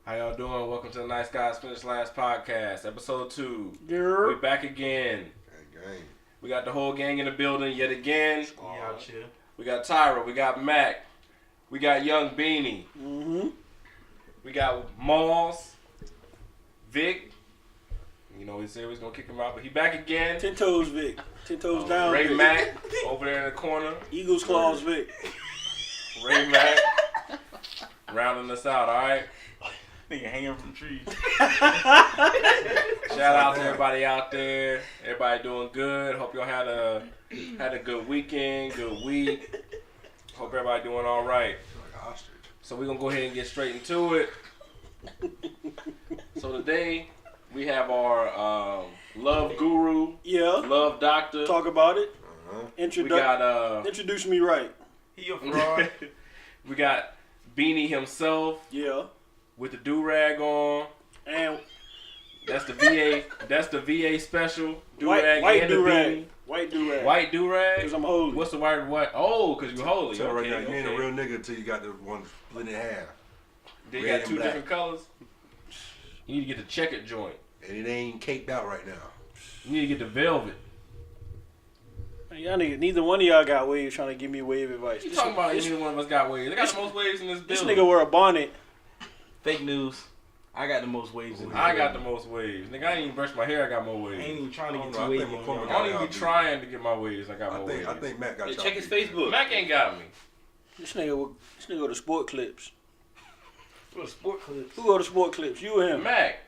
How y'all doing? Welcome to the Nice Guys Finish Last podcast, episode 2. Yeah. We back again. Gang. We got the whole gang in the building yet again. Out here. We got Tyra. We got Mac. We got Young Beanie. We got Malls. Vic. You know, he said we was going to kick him out, but he back again. 10 toes Vic. 10 toes down Ray Vic. Mac over there in the corner. Eagles claws Vic. Ray Mac rounding us out, all right? Nigga hanging from trees. Shout out to everybody out there. Everybody doing good. Hope y'all had a good weekend, good week. Hope everybody doing all right. Like an ostrich. So we're going to go ahead and get straight into it. So today we have our love guru, Yeah. love doctor. Talk about it. We got Introduce me right. He a fraud. we got Beanie himself Yeah. with the do-rag on. And That's the VA. That's the VA special do-rag white and the do-rag. beanie. White do-rag. White do-rag? Because I'm holy. What's the white? What? Oh, because you holy. Tell right Okay, now, you ain't a okay. real nigga until you got the one split in half. They red got and two black. different colors. You need to get the checkered joint. And it ain't caked out right now. You need to get the velvet. Man, y'all niggas, neither one of y'all got waves trying to give me wave advice. You talking about neither one of us got waves? They got the most waves in this This building. nigga wear a bonnet. Fake news. I got the most waves in I got the most waves. Nigga, I ain't even brush my hair. I got more I waves. ain't even trying to get I too think wavy. McCormick on I got don't even be trying to get my waves. I got more waves. I think Matt got y'all. Check his beat. Facebook. Mac ain't got me. This nigga go to sport clips. For the sport clips. Who go to sport clips? You or him? Mac.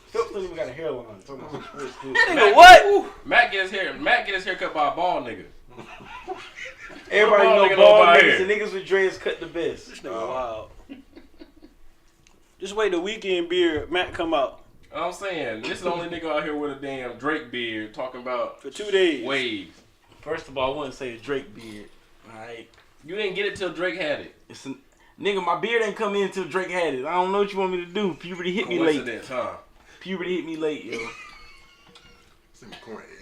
Philip don't even got a hairline. Talking about some sports clips. That nigga what? Mac get his hair. Mac get his hair cut by a bald nigga. Everybody Bald know nigga bald know about niggas hair. and niggas with dreads cut the best. This nigga wild. Just wait the weekend beard Matt come out I'm saying, this is the only nigga out here with a damn Drake beard talking about for 2 days. waves. First of all, I wouldn't say a Drake beard. Alright. You didn't get it till Drake had it. It's a nigga, my beard ain't come in until Drake had it. I don't know what you want me to do. Puberty hit me late. Coincidence, huh? Puberty hit me late, yo.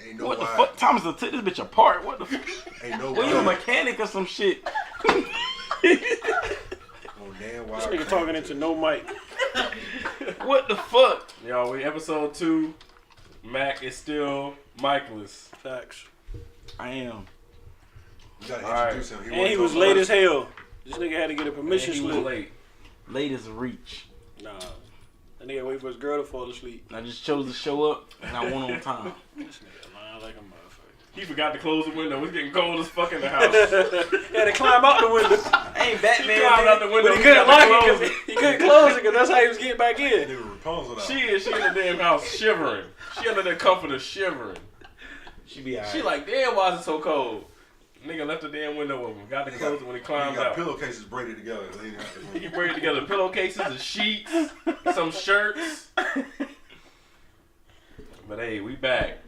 Ain't no What the why. fuck? Thomas done took this bitch apart. What the fuck? Ain't no Well, you a why. mechanic or some shit. Oh, damn why. This nigga talking into no mic. What the fuck? Yo, we episode 2. Mac is still Michael's. Facts. I am. You gotta Alright. introduce him. And he was late as hell. This nigga had to get a permission He was slip. late. Late as a reach. Nah. That nigga wait for his girl to fall asleep. I just chose to show up and I went on time. This nigga lying like a motherfucker. He forgot to close the window. It's getting cold as fuck in the house. He had to climb out the window. I ain't He Batman. climbed out the window. But he couldn't lock got to it close because he couldn't close it because that's how he was getting back in. Nigga Rapunzel out. She in the damn house shivering. She under the comforter shivering. She be alright. She like, damn, why is it so cold? Nigga left the damn window open. Got to close it when he He climbed got out. pillowcases braided together. Leaning out the He window. braided together pillowcases, the sheets, some shirts. But hey, we back.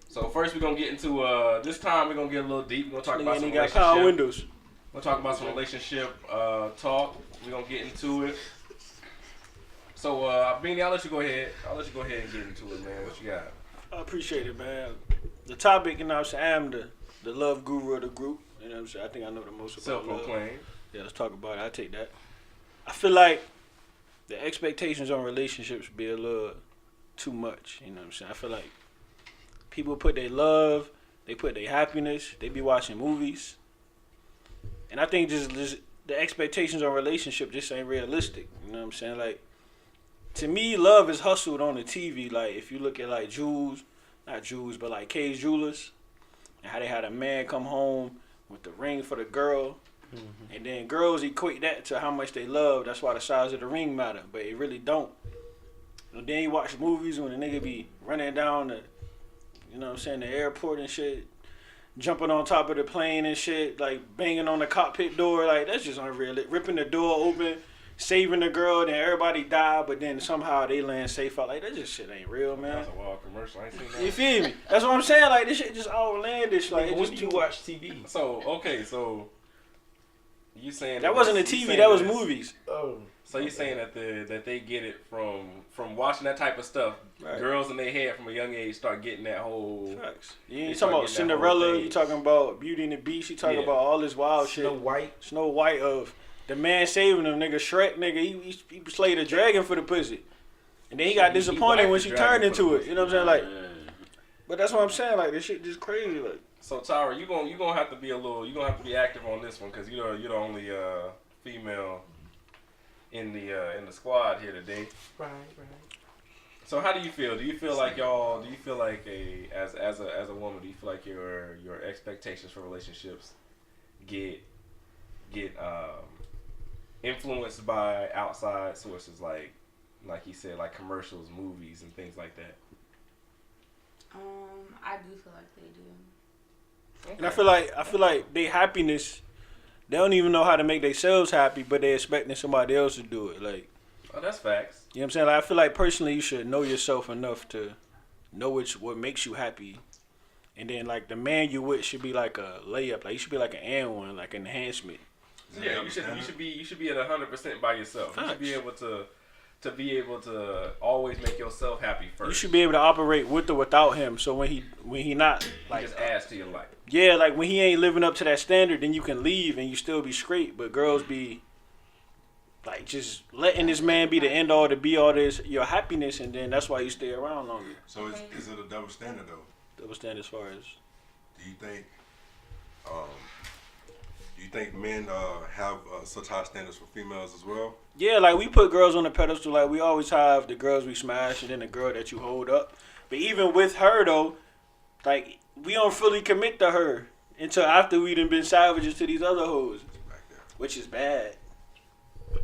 So first we're gonna get into this time we're gonna get a little deep. We're gonna talk about Nigga some ain't got power relationship. windows. We'll talk about some relationship talk. We're gonna get into it. So Beanie, I'll let you go ahead. I'll let you go ahead and get into it, man. What you got? I appreciate it, man. The topic, you know what I'm saying, I am the love guru of the group. You know what I'm saying? I think I know the most about love. Self-proclaimed. Yeah, let's talk about it. I take that. I feel like the expectations on relationships be a little too much. You know what I'm saying? I feel like people put their love, they put their happiness, they be watching movies. And I think just the expectations on relationship just ain't realistic. You know what I'm saying? Like, to me, love is hustled on the TV. Like, if you look at like not Jules, but like Kay's Jewelers, and how they had a man come home with the ring for the girl. Mm-hmm. And then girls equate that to how much they love. That's why the size of the ring matter, but it really don't. And then you watch movies when the nigga be running down the, you know what I'm saying, the airport and shit, jumping on top of the plane and shit, like banging on the cockpit door. Like, that's just unreal. Ripping the door open, saving the girl, then everybody die, but then somehow they land safe out. Like, that just shit ain't real, man. That's a wild commercial. I ain't seen that. You feel me? That's what I'm saying. Like, this shit just outlandish. Like, Nigga, it when just do you watch TV? So okay, so you saying that wasn't a you TV. saying That was this- movies. Oh. So you saying that they get it from watching that type of stuff? Right. Girls in their head from a young age start getting that whole. Facts. You They ain't start talking about getting that whole Cinderella. thing. You talking about Beauty and the Beast. You talking Yeah. about all this wild Snow shit. White. Snow White of the man saving him, nigga. Shrek, nigga. He slayed a dragon for the pussy, and then he got disappointed when she turned into it. You know what I'm saying? Like, but that's what I'm saying. Like, this shit just crazy. Like, so Tyra, you gonna have to be active on this one because you're the only female in the squad here today. Right. So how do you feel? Do you feel like as a woman, do you feel like your expectations for relationships get influenced by outside sources like you said, like commercials, movies, and things like that? I do feel like they do. Okay. and I feel like their happiness, they don't even know how to make themselves happy, but they expecting somebody else to do it. Like, Oh, that's facts. you know what I'm saying? Like, I feel like personally, you should know yourself enough to know what makes you happy, and then like the man you with should be like a layup. Like, you should be like an and one, like an enhancement. So yeah, you should be at 100% by yourself. You should be able to always make yourself happy first. You should be able to operate with or without him. So when he not like, he just adds to your life. yeah, like when he ain't living up to that standard, then you can leave and you still be straight. But girls be like just letting this man be the end all to be all this your happiness, and then that's why you stay around longer. So is it a double standard though? Double standard as far as, Do you think men have such high standards for females as well? yeah, like we put girls on the pedestal. Like we always have the girls we smash, and then the girl that you hold up. But even with her though, like we don't fully commit to her until after we done been savages to these other hoes, Back there. which is bad. But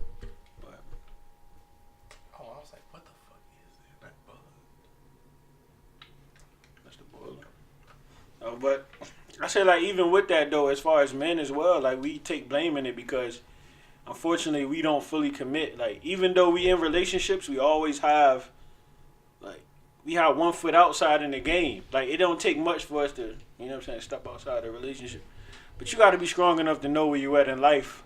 Oh, I was like, what the fuck is that bug? that's the boiler. But I say like even with that though, as far as men as well, like we take blame in it because unfortunately we don't fully commit. Like even though we in relationships, we always have like we have one foot outside in the game. Like it don't take much for us to, you know what I'm saying, step outside the relationship. But you got to be strong enough to know where you at in life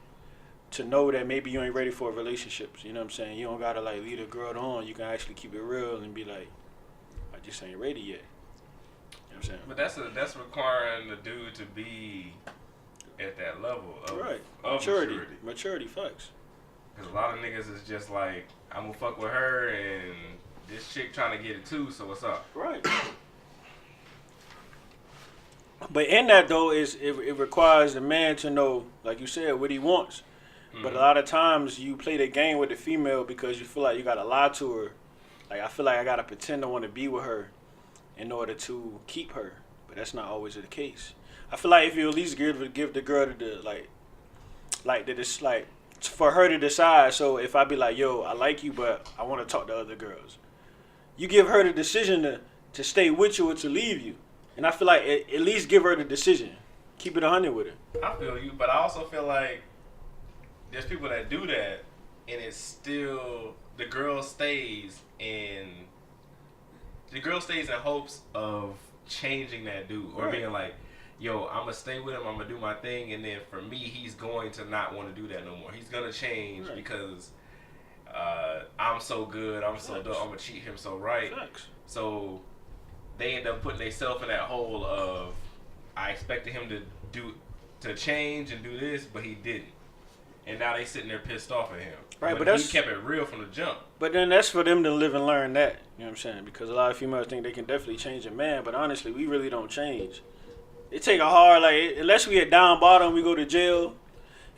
to know that maybe you ain't ready for relationships. You know what I'm saying? You don't got to like lead a girl on. You can actually keep it real and be like, I just ain't ready yet. You know what I'm saying? But that's requiring the dude to be at that level of, Right. of Maturity, facts. Because a lot of niggas is just like, I'm gonna fuck with her and this chick trying to get it too, so what's up? Right. But in that though, it requires the man to know, like you said, what he wants. Mm-hmm. But a lot of times you play the game with the female because you feel like you gotta lie to her. Like I feel like I gotta pretend I want to be with her in order to keep her. But that's not always the case. I feel like if you at least give the girl for her to decide. So if I be like, yo, I like you, but I want to talk to other girls, you give her the decision to stay with you or to leave you. And I feel like at least give her the decision. Keep it 100 with her. I feel you, but I also feel like there's people that do that, and it's still the girl stays in hopes of changing that dude or Right. being like, yo, I'm gonna stay with him, I'm gonna do my thing, and then for me, he's going to not want to do that no more. He's gonna change Right. because I'm so good, I'm so dumb, I'm gonna cheat him so right. Facts. So they end up putting themselves in that hole of, I expected him to change and do this, but he didn't. And now they sitting there pissed off at him. Right, but but he kept it real from the jump. But then that's for them to live and learn that. You know what I'm saying? Because a lot of females think they can definitely change a man, but honestly, we really don't change. It take a hard, like, unless we at down bottom, we go to jail,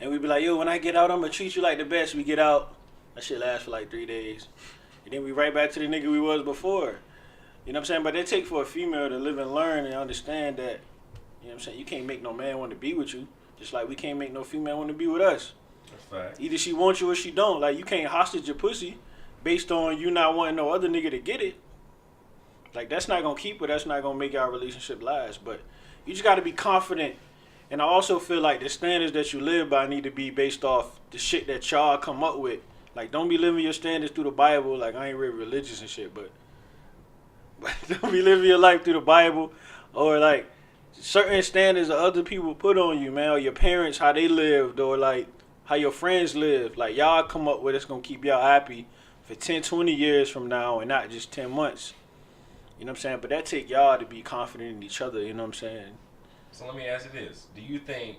and we be like, yo, when I get out, I'm going to treat you like the best. We get out, that shit lasts for like 3 days. And then we right back to the nigga we was before. You know what I'm saying? But it take for a female to live and learn and understand that, you know what I'm saying, you can't make no man want to be with you, just like we can't make no female want to be with us. That's fact. Either she wants you or she don't. Like, you can't hostage your pussy based on you not wanting no other nigga to get it. Like, that's not going to keep her. That's not going to make our relationship last. But you just got to be confident. And I also feel like the standards that you live by need to be based off the shit that y'all come up with. Like, don't be living your standards through the Bible. Like, I ain't really religious and shit, but don't be living your life through the Bible or, like, certain standards that other people put on you, man, or your parents, how they lived, or, like, how your friends live. Like, y'all come up with it's going to keep y'all happy for 10, 20 years from now and not just 10 months. You know what I'm saying? But that take y'all to be confident in each other, you know what I'm saying? So let me ask you this. Do you think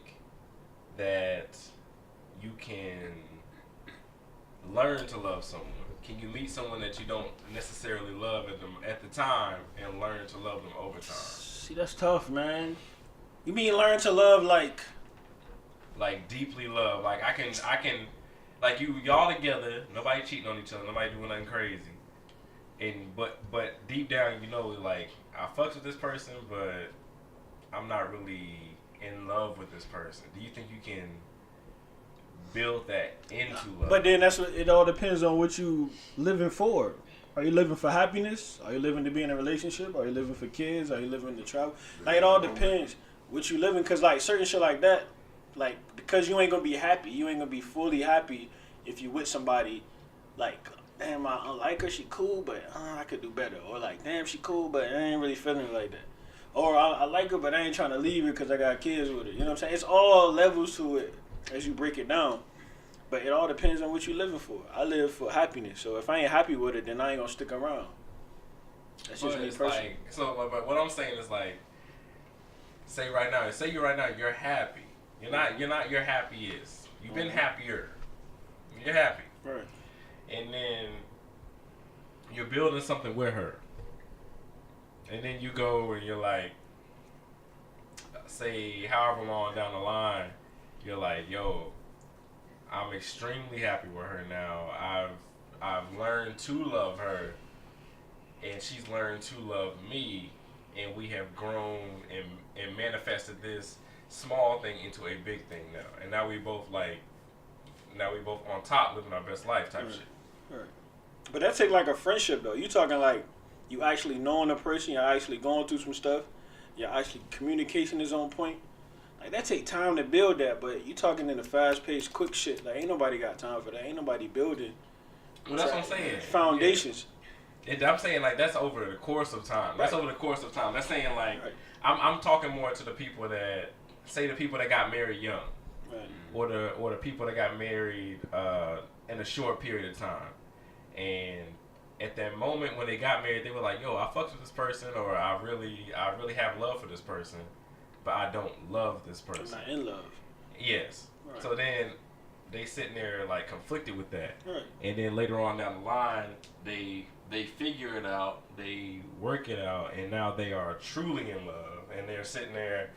that you can learn to love someone? Can you meet someone that you don't necessarily love at the time and learn to love them over time? See, that's tough, man. You mean learn to love like deeply love? Like I can like y'all together, nobody cheating on each other, nobody doing nothing crazy. And but deep down you know like I fucks with this person, but I'm not really in love with this person. Do you think you can build that into love? But then it all depends on what you living for. Are you living for happiness? Are you living to be in a relationship? Are you living for kids? Are you living to travel? Like it all depends what you living. Cause like certain shit like that, like because you ain't gonna be happy. You ain't gonna be fully happy if you with somebody. Like damn, I like her. She cool, but I could do better. Or like damn, she cool, but I ain't really feeling like that. Or I like her, but I ain't trying to leave her because I got kids with her. You know what I'm saying? It's all levels to it as you break it down. But it all depends on what you living for. I live for happiness. So if I ain't happy with it, then I ain't gonna stick around. That's just me personally. But what I'm saying is like, say right now you're happy. You're not your happiest. You've been happier. You're happy. Right. And then you're building something with her. And then you go and you're like, say however long down the line, you're like, yo, I'm extremely happy with her now. I've learned to love her, and she's learned to love me, and we have grown and manifested this small thing into a big thing now. And now we both on top living our best life type shit. Right. But that take like a friendship though. You talking like you actually knowing a person, you're actually going through some stuff, your actually communication is on point. Like that take time to build that, but you talking in the fast-paced, quick shit. Like ain't nobody got time for that. Ain't nobody building. Well, that's what I'm saying. Foundations. Yeah. I'm saying like that's over the course of time. That's over the course of time. That's saying like I'm talking more to the people that say the people that got married young, or the people that got married in a short period of time, and at that moment when they got married, they were like, "Yo, I fucked with this person, or I really have love for this person." But I don't love this person. I'm not in love. Yes. Right. So then they sitting there like conflicted with that. Right. And then later on down the line, they figure it out, they work it out, and now they are truly in love, and they're sitting there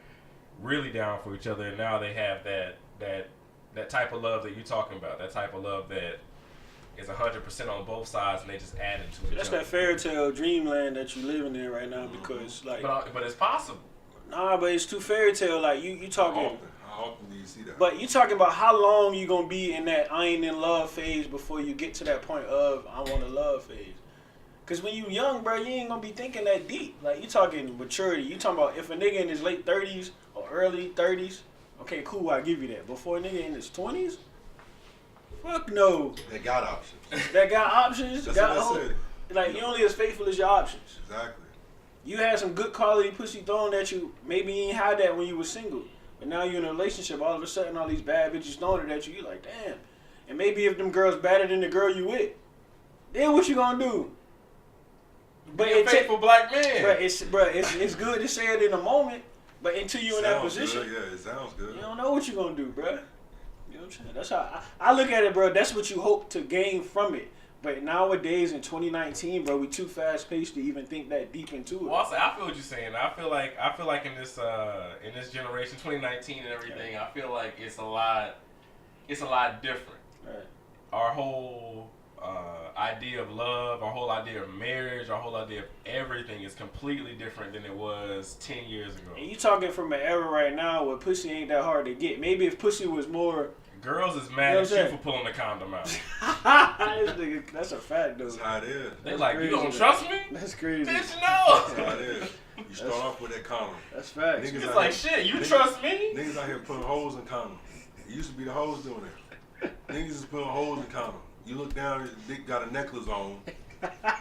really down for each other. And now they have that type of love that you're talking about. That type of love that is 100% on both sides, and they just add into it. That's that fairy tale dreamland that you're living in right now, because like. But it's possible. Nah, but it's too fairy tale. Like you talking. How often do you see that? But you talking about how long you gonna be in that I ain't in love phase before you get to that point of I want to love phase. Cause when you young, bro, you ain't gonna be thinking that deep. Like you talking maturity. You talking about if a nigga in his late 30s or early 30s. Okay, cool, I give you that. Before a nigga in his 20s, fuck no. They got options. That got options. That's got what I said. Like you only as faithful as your options. Exactly. You had some good quality pussy thrown at you. Maybe you ain't had that when you were single. But now you're in a relationship. All of a sudden, all these bad bitches throwing it at you. You like, damn. And maybe if them girls better than the girl you with, then what you gonna do? But be a faithful black man. It's good to say it in a moment. But until you in that position, good. Yeah, it sounds good. You don't know what you gonna do, bro. You know what I'm saying? That's how I look at it, bro. That's what you hope to gain from it. But nowadays in 2019, bro, we too fast paced to even think that deep into it. Well, I feel what you're saying. I feel like in this generation, 2019 and everything, I feel like it's a lot different. Right. Our whole idea of love, our whole idea of marriage, our whole idea of everything is completely different than it was 10 years ago. And you talking from an era right now where pussy ain't that hard to get. Maybe if pussy was more. Girls is mad at you for pulling the condom out. That's a fact, though. That's how it is. They like, crazy, you don't trust me? That's crazy. Bitch, no. That's how it is. You start off with that condom. That's facts. It's like, shit, you trust me? Niggas out here putting holes in condoms. It used to be the hoes doing it. Niggas is putting holes in condoms. You look down, his dick got a necklace on.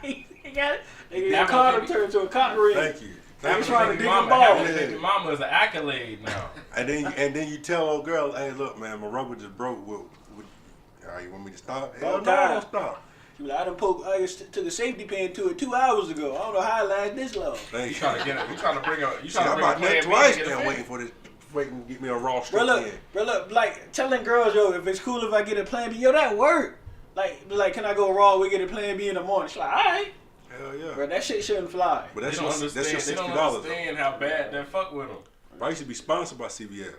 He got it. Nigga, condom turned to a cotton ring. Thank you. They trying to dig the ball. Having mama is an accolade now. And then you tell old girl, hey, look, man, my rubber just broke. All right, you want me to stop? Hell no, don't stop. She was like, I took a safety pin to it 2 hours ago. I don't know how it lasted this long. Thank you trying to get it? You trying to bring a? You See, trying to bring a plan B twice to get now it waiting for fucking get me a raw Bro, straight look, in. bro, look, like telling girls, yo, if it's cool if I get a plan B, yo, that work. Like, can I go raw? We get a plan B in the morning. She's like, all right. Hell yeah. Bro, that shit shouldn't fly. But They that's don't your understand. They $60. don't though. understand how bad that fuck with them. I used to be sponsored by CBS.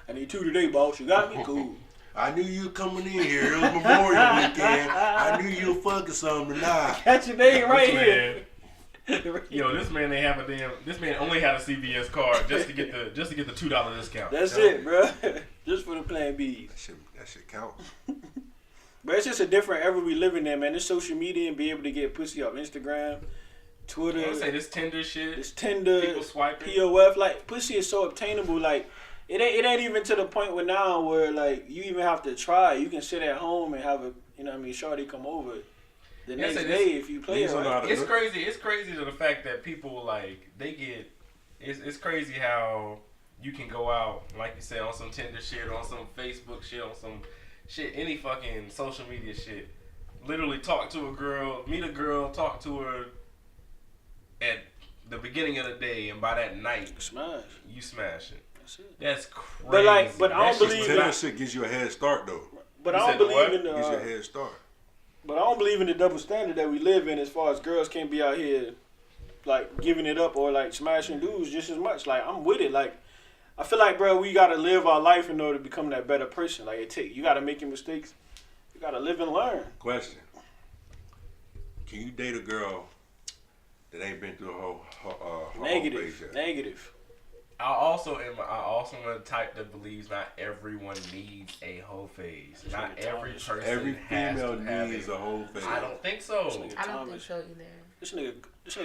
I need 2 today, boss. You got me? Cool. I knew you coming in here. It was Memorial Weekend. I knew you were fucking something tonight. Catch your name right This here. man- Yo, this man ain't have a damn. This man only had a CVS card just to get the $2 discount. That's it, bro. Just for the plan B's. That shit count. But it's just a different era we living in, man. This social media and be able to get pussy off Instagram, Twitter. I say this Tinder shit. This Tinder, People swiping. POF. Like, pussy is so obtainable. Like, it ain't even to the point where now where, like, you even have to try. You can sit at home and have a, you know what I mean, shawty come over the next day if you play it right. It's crazy. It's crazy to the fact that people, like, they get... It's crazy how you can go out, like you said, on some Tinder shit, on some Facebook shit, on some shit, any fucking social media shit. Literally talk to a girl, meet a girl, talk to her at the beginning of the day, and by that night, Smash. you smash it. That's it. That's crazy. But I don't believe Tinder shit gives you a head start though. But You I said don't the what? believe in Gives you a the. head start. But I don't believe in the double standard that we live in as far as girls can't be out here like giving it up or like smashing dudes just as much. Like I'm with it. Like I feel like, bro, we gotta live our life in order to become that better person. Like you gotta make your mistakes. You gotta live and learn. Question: can you date a girl that ain't been through a whole Negative. phase yet? Negative. I also am the type that believes not everyone needs a whole phase. Not every person Every has female to have needs a whole phase. I don't think so. I don't think so either. This nigga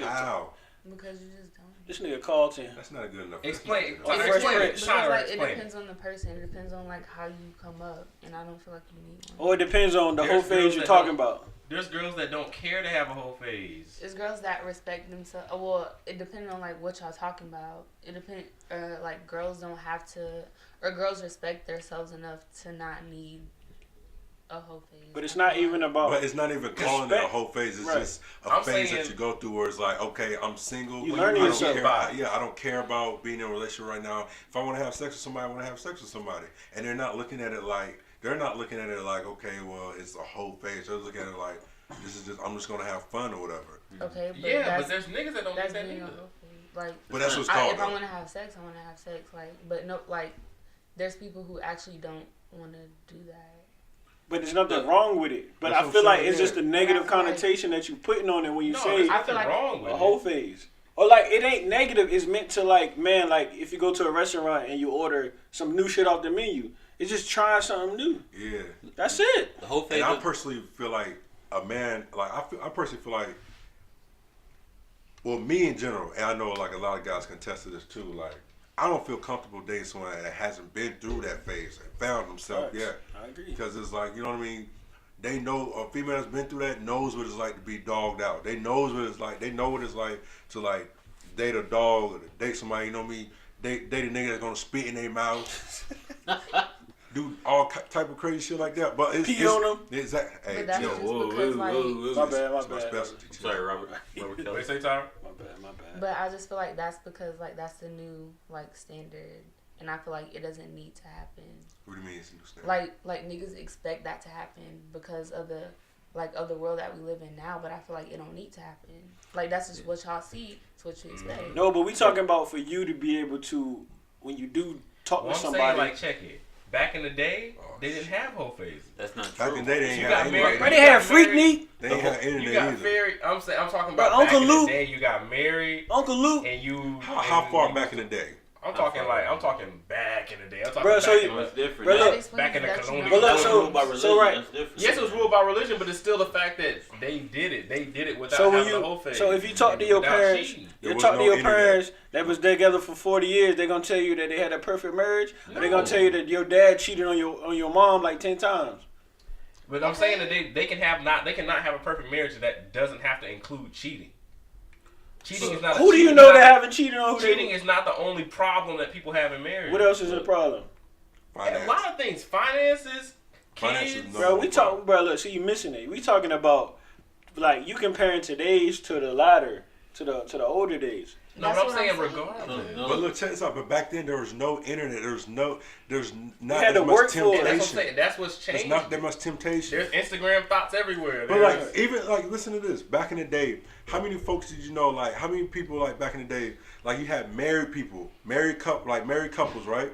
How? Because you just don't. This nigga Carlton. That's not a good enough. Explain. Oh, Explain Fresh it. Prince. Because like it Explain. depends on the person. It depends on like how you come up, and I don't feel like you need one. Or it depends on the There's whole phase girls you're that talking don't- about. There's girls that don't care to have a whole phase. It's girls that respect themselves. Well, it depends on like what y'all talking about. It depend. Like girls don't have to, or girls respect themselves enough to not need a whole phase. But it's not even about. But it's not even calling it a whole phase. It's Right. just a I'm phase saying- that you go through where it's like, okay, I'm single. You I learning don't yourself. care. I don't care about being in a relationship right now. If I want to have sex with somebody, I want to have sex with somebody. And they're not looking at it like, okay, well, it's a whole phase. They're looking at it like, this is just, I'm just going to have fun or whatever. Okay, but Yeah, that's, but there's niggas that don't need that's that being a either. whole phase. Like, But that's what's called, if I though. want to have sex, I want to have sex. Like, but no, like, there's people who actually don't want to do that. But there's nothing wrong with it. But That's I what feel I'm like saying, it's just the yeah. negative But I feel like- connotation that you putting on it when you No, say there's I nothing feel like wrong with a it. whole phase. Or like it ain't negative. It's meant to like, man, like if you go to a restaurant and you order some new shit off the menu, it's just trying something new. Yeah. That's it. The whole phase. And I personally feel like a man, like I personally feel like, well, me in general, and I know like a lot of guys can attest to this too. Like, I don't feel comfortable dating someone that hasn't been through that phase and found themselves Facts. yet. I agree. Because it's like, you know what I mean? They know a female that's been through that knows what it's like to be dogged out. They knows what it's like. They know what it's like to like date a dog or to date somebody. You know what I mean? Date a nigga that's gonna spit in their mouth. Do all type of crazy shit like that, but it's Pee on them. Exactly. Hey, But that's yo, just because, like, My bad. it's my specialty. Sorry, Robert. What you say, Tyler? My bad. But I just feel like that's because like that's the new like standard, and I feel like it doesn't need to happen. What do you mean it's a new standard? Like niggas expect that to happen because of the world that we live in now. But I feel like it don't need to happen. Like that's just what y'all see. It's what you expect. No, but we talking about for you to be able to, when you do talk Well, to I'm somebody. saying, like, check it. Back in the day, they didn't have whole phases. That's not true. Back in the day, they ain't You had got married. internet. Bro, they had Freak Me, They ain't had You internet got either. very. I'm talking Bro, about back Uncle in Luke. the day. You got married, Uncle Luke. and you. How far back in the day? I'm talking back in the day. I'm talking Bro, back so in you- the Much different. Bro, Now. look, back in the That you colonial. know. But look, It's so- ruled by religion. so right. That's different. Yes, it was ruled by religion, but it's still the fact that they did it. They did it without So when having a whole phase. so if you talk to your Without parents, cheating. you There was talk to no your internet. parents that was together for 40 years, they're gonna tell you that they had a perfect marriage, or they're gonna No. tell you that your dad cheated on your mom like 10 times. But I'm saying that they cannot have a perfect marriage that doesn't have to include cheating. Cheating is not. Who do you cheating know is that not- haven't cheated on who Cheating they? is not the only problem that people have in marriage. What else is the problem? Finance. A lot of things. Finances, Finances, kids. no. Bro, we talk, bro. Look, see, you missing it. We talking about like you comparing today's to the latter, to the older days. No, That's but I'm what saying I'm saying. regardless. But look, check this out. But back then there was no internet. There's not had to as work much for it. And that's what I'm temptation. saying. That's what's There's changed. not that much temptation. There's Instagram thoughts everywhere. But There's- like, even like, listen to this. Back in the day, how many folks did you know? Like, how many people like back in the day? Like, you had married people, married couples, right?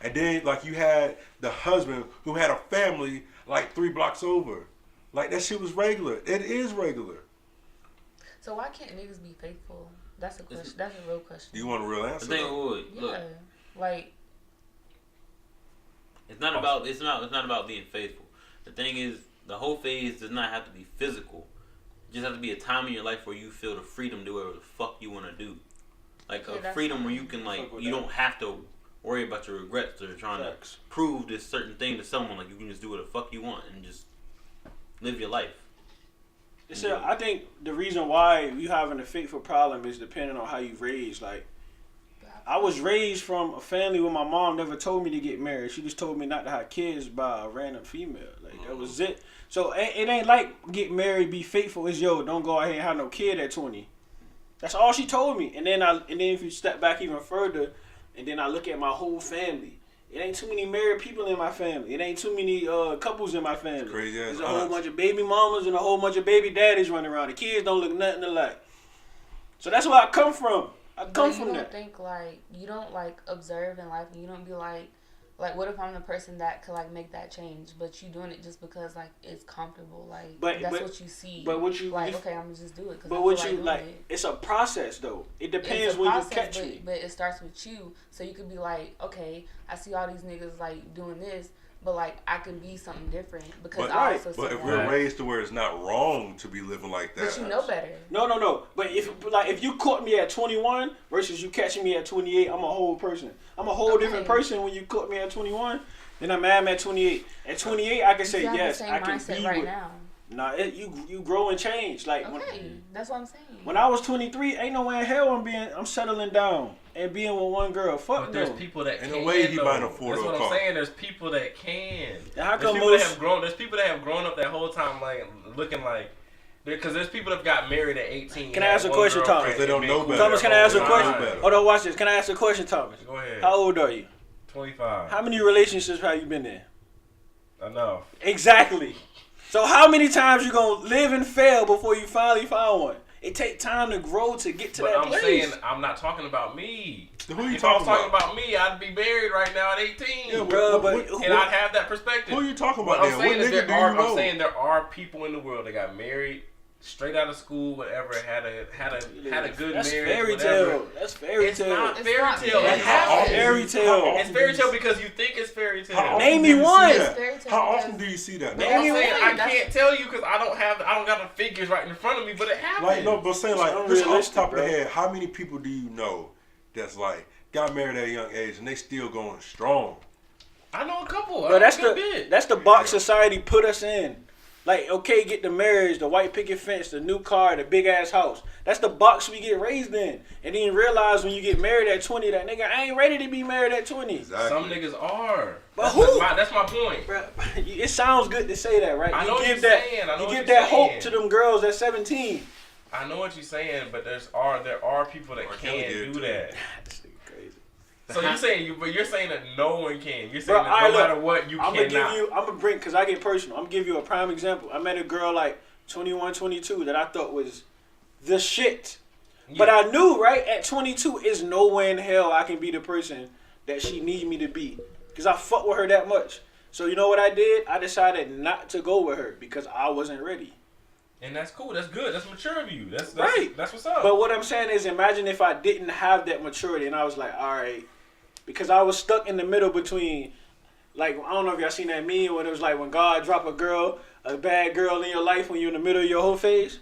And then like you had the husband who had a family like 3 blocks over. Like that shit was regular. It is regular. So why can't niggas be faithful? That's a question. That's a real question. You want a real answer? The thing though? would look. Yeah, like It's not about being faithful. The thing is, the whole phase does not have to be physical. It just have to be a time in your life where you feel the freedom to do whatever the fuck you want to do. Like Yeah, a that's freedom fine. where you can like Fuck with you that. don't have to worry about your regrets or trying Facts. to prove this certain thing to someone. Like you can just do what the fuck you want and just live your life. So I think the reason why you having a faithful problem is depending on how you raised. Like, I was raised from a family where my mom never told me to get married. She just told me not to have kids by a random female. Like, that was it. So it ain't like get married, be faithful. It's don't go out here and have no kid at 20. That's all she told me. And then if you step back even further, and then I look at my whole family. It ain't too many married people in my family. It ain't too many couples in my family. Crazy ass There's a whole aunts. bunch of baby mamas and a whole bunch of baby daddies running around. The kids don't look nothing alike. So that's where I come from. I come But from you that. don't think like you don't like observe in life, and you don't be like what if I'm the person that could like make that change, but you doing it just because like it's comfortable, like But what you see. But what you like, okay, I'm gonna just do it. But what you like? It's a process though. It depends when you catch me. But it starts with you, so you could be like, okay, I see all these niggas like doing this, but like I can be something different because But, I also. but see if that. we're raised to where it's not wrong to be living like that, But you know better. No. But if you caught me at 21 versus you catching me at 28, I'm a whole person. I'm a whole different person when you caught me at 21. Then I'm at 28. At 28, I can say you have yes. the same I can mindset be right with. now. Nah, you grow and change. Like Okay, that's what I'm saying. when I was 23, ain't no way in hell I'm settling down and being with one girl. Fuck But no. there's people that Ain't can. no way he though. buying a four-door That's what car. I'm saying. There's people that can. And how There's come people most? that have grown. There's people that have grown up that whole time like looking like. Because there's people that got married at 18. Can I ask a question, Thomas? They don't know better. Thomas, can I ask a They don't question? know better. Hold on, watch this. Can I ask a question, Thomas? Go ahead. How old are you? 25. How many relationships have you been in? Enough. Exactly. So how many times you gonna live and fail before you finally find one? It take time to grow to get to But that I'm place. saying I'm not talking about me. Who you If I was talking talking about me, I'd be married right now at 18. Yeah, Bruh, but and I'd have that perspective. Who you talking What about I'm then? saying What is nigga do I'm you know? saying there are people in the world that got married straight out of school, whatever, had a good That's marriage, fairy whatever. tale. That's fairy It's tale. not It's fairy not tale. fairy It tale. happens. Fairy tale. It's fairy tale because you think it's fairy How tale. often Name do me you see one. that? Fairy tale How because- often do you see that? No, though? I'm Name me saying one. I That's- can't tell you because I don't got the figures right in front of me, but it happens. Like no, but saying like It's just off unrealistic, the top of the bro. head, how many people do you know that's like got married at a young age and they still going strong? I know a couple. But that's a good bit. the box society put us in. Like, okay, get the marriage, the white picket fence, the new car, the big ass house. That's the box we get raised in. And then you realize when you get married at 20, that nigga ain't ready to be married at 20. Exactly. Some niggas are. But That's who? That's my point. Bruh, it sounds good to say that, right? I know You what give you're that, saying. I know you what give you're that hope saying. to them girls at 17. I know what you're saying, but there are people that Or Kelly can't did do too. that. This nigga crazy. So you're saying that no one can. You're saying Bro, that alright, no look, matter what you I'm cannot. gonna bring, cause I get personal. I'm gonna give you a prime example. I met a girl like 21, 22 that I thought was the shit. But Yeah. I knew, right, at 22, is no way in hell I can be the person that she need me to be. Cause I fuck with her that much. So you know what I did? I decided not to go with her because I wasn't ready. And that's cool. That's good. That's mature of you. That's Right. That's what's up. But what I'm saying is, imagine if I didn't have that maturity and I was like, all right, because I was stuck in the middle between, like, I don't know if y'all seen that meme when it was like when God drop a bad girl in your life when you're in the middle of your whole phase.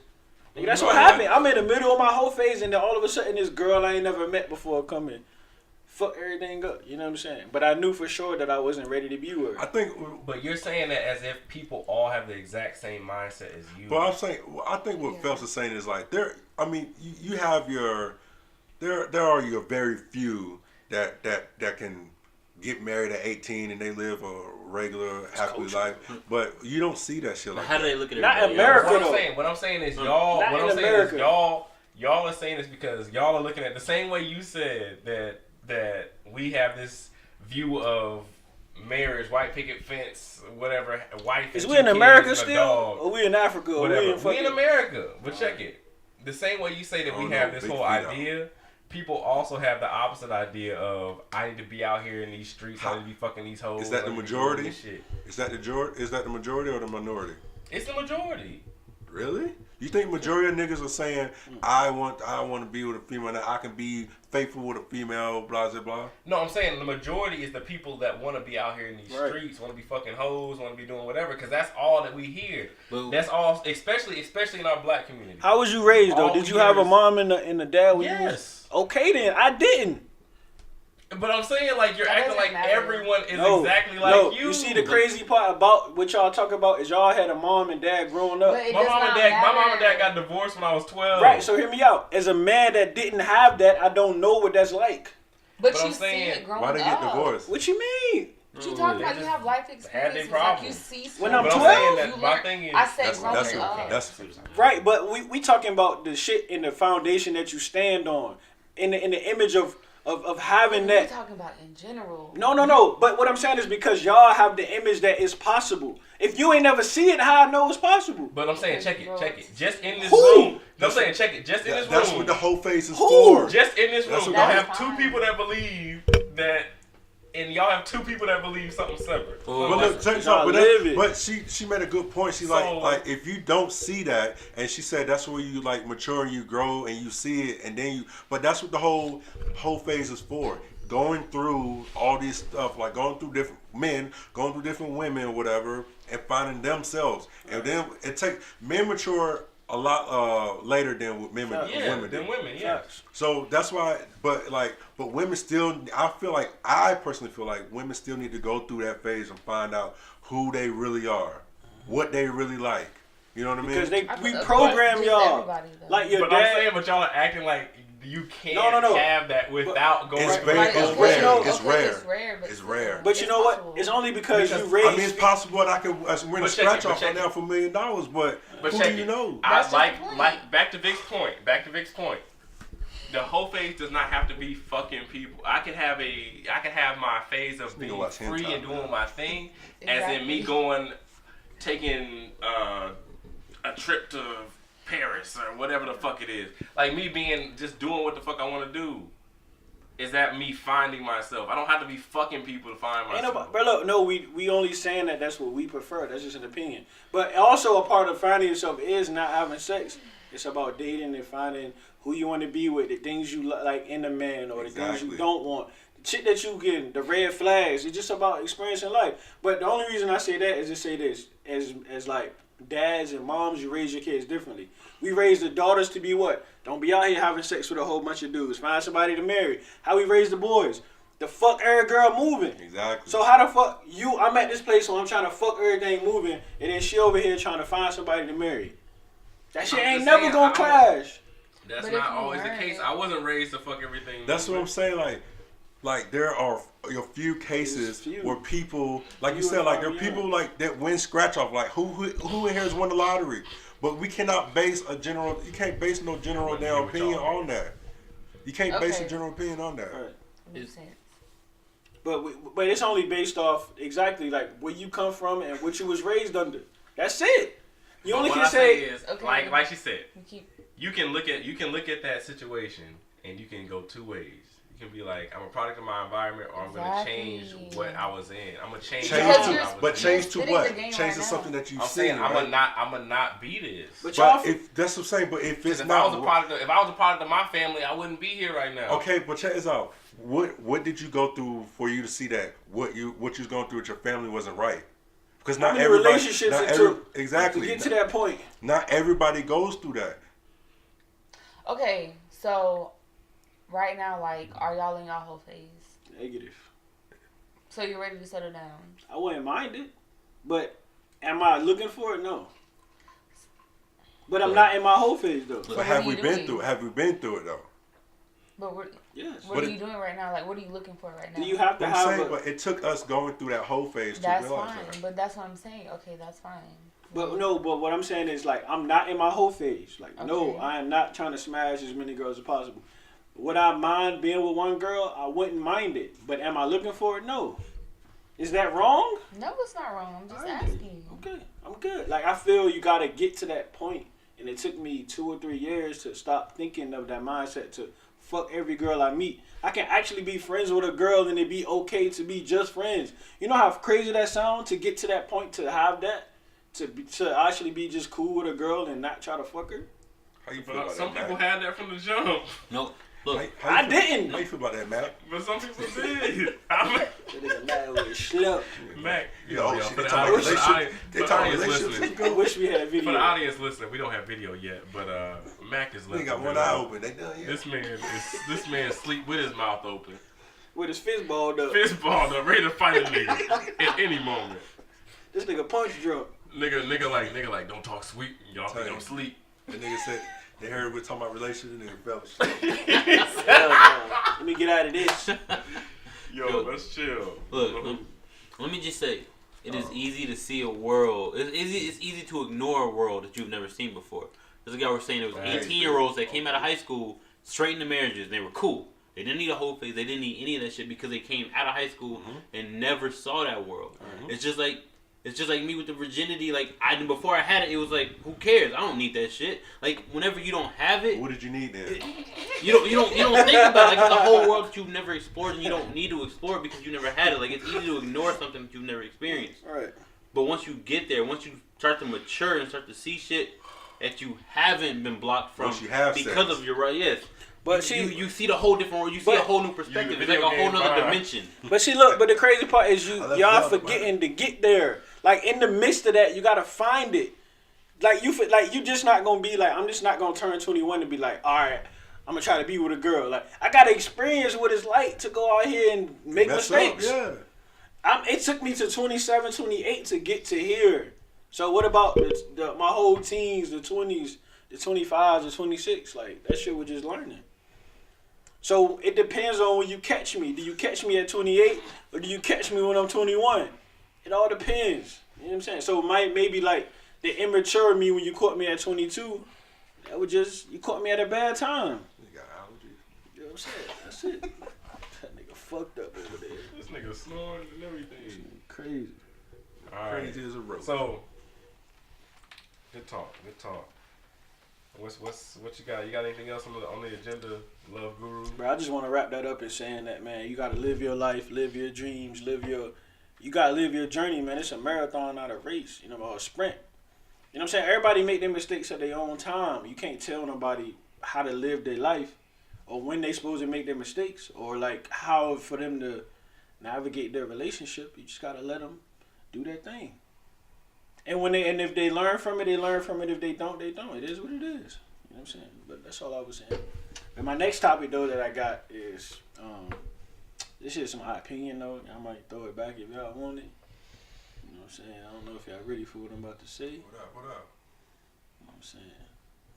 Nigga, that's what happened. I'm in the middle of my whole phase and then all of a sudden this girl I ain't never met before come in. Fuck everything up, you know what I'm saying? But I knew for sure that I wasn't ready to be with her. I think. But you're saying that as if people all have the exact same mindset as you. But I'm saying, I think what Phelps is saying is like there. I mean, you have your. There are your very few that can get married at 18 and they live a regular happy life. But you don't see that shit But like how that. do they look at it? Not everybody America, else? What I'm saying is y'all. Not What in I'm saying America. is y'all are saying this because y'all are looking at the same way you said that we have this view of marriage, white picket fence, whatever, wife. Is and we two in kids America and a still, dog, or we in Africa, or whatever. we in fucking... America, but check it. The same way you say that we have this big whole feet idea, people also have the opposite idea of I need to be out here in these streets, I need to be fucking these hoes. Is that the I need to be majority? doing this shit. Is that the majority or the minority? It's the majority. Really? You think majority of niggas are saying I want to be with a female, that I can be faithful with a female, blah blah blah? No, I'm saying the majority is the people that want to be out here in these Right. streets, want to be fucking hoes, want to be doing whatever, because that's all that we hear. But- That's all, especially in our black community. How was you raised though? All Did we you have hear a is- mom and a dad when you was... Yes. Okay then, I didn't. But I'm saying like you're That acting like doesn't matter. everyone is No, exactly like no. you. See the crazy part about what y'all talk about is y'all had a mom and dad growing up. But it My does mom and not dad, matter. my mom and dad got divorced when I was 12. Right, so hear me out. As a man that didn't have that, I don't know what that's like. But But you I'm see saying, it growing Why they get up. divorced? What you mean? What you talking about? They You just have life had their experiences. problems. Like you see When stuff. I'm But I'm 12, saying that you my learn- thing is I said That's growing that's up. Right, but we talking about the shit in the foundation that you stand on, in the image of having We're that. talking about in general. No. But what I'm saying is because y'all have the image that it's possible. If you ain't never see it, how I know it's possible? But I'm saying check it. Just in this Who? room. I'm saying check it. Just in this That's room. what the whole face is Who? for. Just in this That's room, what y'all the- have That's two fine. people that believe that, and y'all have two people that believe something separate. Well, But look, check this Y'all out. live it. But she made a good point. She So- like if you don't see that, and she said that's where you like mature and you grow and you see it, and then you. But that's what the whole phase is for. Going through all these stuff, like going through different men, going through different women or whatever, and finding themselves. And then it takes men mature a lot later than women Yeah, do. than women, yeah. So that's why, but women still, I personally feel like women still need to go through that phase and find out who they really are, what they really like. You know what I mean? Because we But program just y'all everybody, though. like your But I'm dad. saying, but y'all are acting like you can't No. have that without going. It's through very- it. it's okay, rare. okay, It's rare. It's rare, but It's still. rare. But you know possible. what? It's only because you Because- raised. I mean, it's possible that I can win a But check it, scratch but off check right now it. for $1 million, but But who check do you it. know? I That's just like the point. back to Vic's point. The whole phase does not have to be fucking people. I can have my phase of being watch free hentai, and doing man. my thing, as in me taking a trip to Paris or whatever the fuck it is. Like me being just doing what the fuck I want to do. Is that me finding myself? I don't have to be fucking people to find Ain't myself. nobody, bro, look, no, we only saying that's what we prefer. That's just an opinion. But also a part of finding yourself is not having sex. It's about dating and finding who you want to be with, the things you like in a man or the things you Exactly. don't want. The shit that you get, the red flags. It's just about experiencing life. But the only reason I say that is to say this. As like dads and moms, you raise your kids differently. We raise the daughters to be what? Don't be out here having sex with a whole bunch of dudes. Find somebody to marry. How we raise the boys? The fuck every girl moving. Exactly. So how the fuck I'm at this place so I'm trying to fuck everything moving, and then she over here trying to find somebody to marry. That shit I'm ain't just never saying, gonna I don't- clash. That's But if not you always the learn case. it- I wasn't raised to fuck everything. That's what I'm saying. Like there are a few cases few. where people, like you Few said, and like far there are beyond. people like that win scratch off. Like who in here has won the lottery? But we cannot base a general. You can't base no general Wouldn't damn agree with opinion y'all. on that. You can't base a Okay. general opinion on that. Right. Makes sense. But it's only based off exactly like where you come from and what you was raised under. That's it. You But only what can I say is, Okay. like she said, We keep. you can look at that situation and you can go two ways. You can be like, I'm a product of my environment, or I'm gonna change Exactly. what I was in. I'm gonna change. Change Because what you're- I was but in. change to spitting what? the game Change right to now. something that you've I'm seen. saying right? I'm a not be this. But y'all But if that's what I'm saying, but if it's If I not, was a product of my family, I wouldn't be here right now. okay, but check this out. What did you go through for you to see that what you was going through with your family wasn't right? Because how not many everybody, relationships not it every- took exactly. to get to that point. Not everybody goes through that. Okay, so right now, like, are y'all in y'all whole phase? Negative. So you're ready to settle down? I wouldn't mind it, but am I looking for it? No. But I'm not in my whole phase though. But what have are we you been doing? through it? Have we been through it though? But what Yes. are you doing right now? Like, what are you looking for right now? Do you have to I'm have saying, but it took us going through that whole phase That's to realize fine, that. but that's what I'm saying. Okay, that's fine. But no, but what I'm saying is like I'm not in my whole phase. Like no, Okay. I am not trying to smash as many girls as possible. Would I mind being with one girl? I wouldn't mind it. But am I looking for it? No. Is that wrong? No, it's not wrong. I'm just Alright. asking. Okay, I'm good. Like I feel you gotta get to that point, and it took me 2 or 3 years to stop thinking of that mindset to fuck every girl I meet. I can actually be friends with a girl and it be okay to be just friends. You know how crazy that sounds to get to that point to have that to actually be just cool with a girl and not try to fuck her. How you feel But about some that, people Matt? had that from the jump. No, look. How you I feel- didn't. How you feel about that, Matt? But some people did. That nigga mad with a schluck. Mac, Yo, yo, shit, for they the talking audience, relationships. They for the talking audience relationships. listening, I wish we had for video. the audience listening, we don't have video yet, but Mac is They listening. got one eye open. They done yet. This man sleep with his mouth open, With his fist balled up. fist balled up, ready to fight a nigga at any moment. This nigga punch drunk. Nigga like, don't talk sweet. Y'all think I'm sleep. The nigga said they heard we talking about relationships. Nigga fell asleep. Hell no. Let me get out of this. Yo, let's chill. Look, let me just say, it is easy to see a world. It's easy to ignore a world that you've never seen before. There's a guy was saying it was 18-year-olds that came out of high school straight into marriages. And they were cool. They didn't need a whole phase. They didn't need any of that shit because they came out of high school and never saw that world. It's just like me with the virginity. Like before I had it, it was like, who cares? I don't need that shit. Like whenever you don't have it, What did you need then? you don't think about it. Like it's a whole world that you've never explored and you don't need to explore because you never had it. Like it's easy to ignore something that you've never experienced. Right. But once you get there, once you start to mature and start to see shit that you haven't been blocked from Once you have because sex. of your right, yes. But you see the whole different world. You see a whole new perspective. It's like a whole nother dimension. But see, look, but the crazy part is I left y'all out, forgetting to get there. Like in the midst of that, you gotta find it. Like you just not gonna be like, I'm just not gonna turn 21 and be like, all right, I'm gonna try to be with a girl. Like I gotta experience what it's like to go out here and make Mess mistakes. up, yeah. It took me to 27, 28 to get to here. So what about my whole teens, the 20s, the 25s, the 26? Like that shit was just learning. So it depends on when you catch me. Do you catch me at 28 or do you catch me when I'm 21? It all depends. You know what I'm saying? So maybe like the immature me when you caught me at 22, that was just, you caught me at a bad time. You got allergies. You know what I'm saying? That's it. That nigga fucked up over there. This nigga snoring and everything. Crazy. All right. Crazy as a rope. So, good talk. What you got? You got anything else on the agenda, Love Guru? Bro, I just want to wrap that up in saying that, man, you got to live your life, live your dreams, you got to live your journey, man. It's a marathon, not a race, or a sprint. You know what I'm saying? Everybody make their mistakes at their own time. You can't tell nobody how to live their life or when they supposed to make their mistakes or like how for them to navigate their relationship. You just got to let them do their thing. And if they learn from it, they learn from it. If they don't, they don't. It is what it is. You know what I'm saying? But that's all I was saying. And my next topic though that I got is this is my opinion though. I might throw it back if y'all want it. You know what I'm saying? I don't know if y'all ready for what I'm about to say. What up? You know what I'm saying?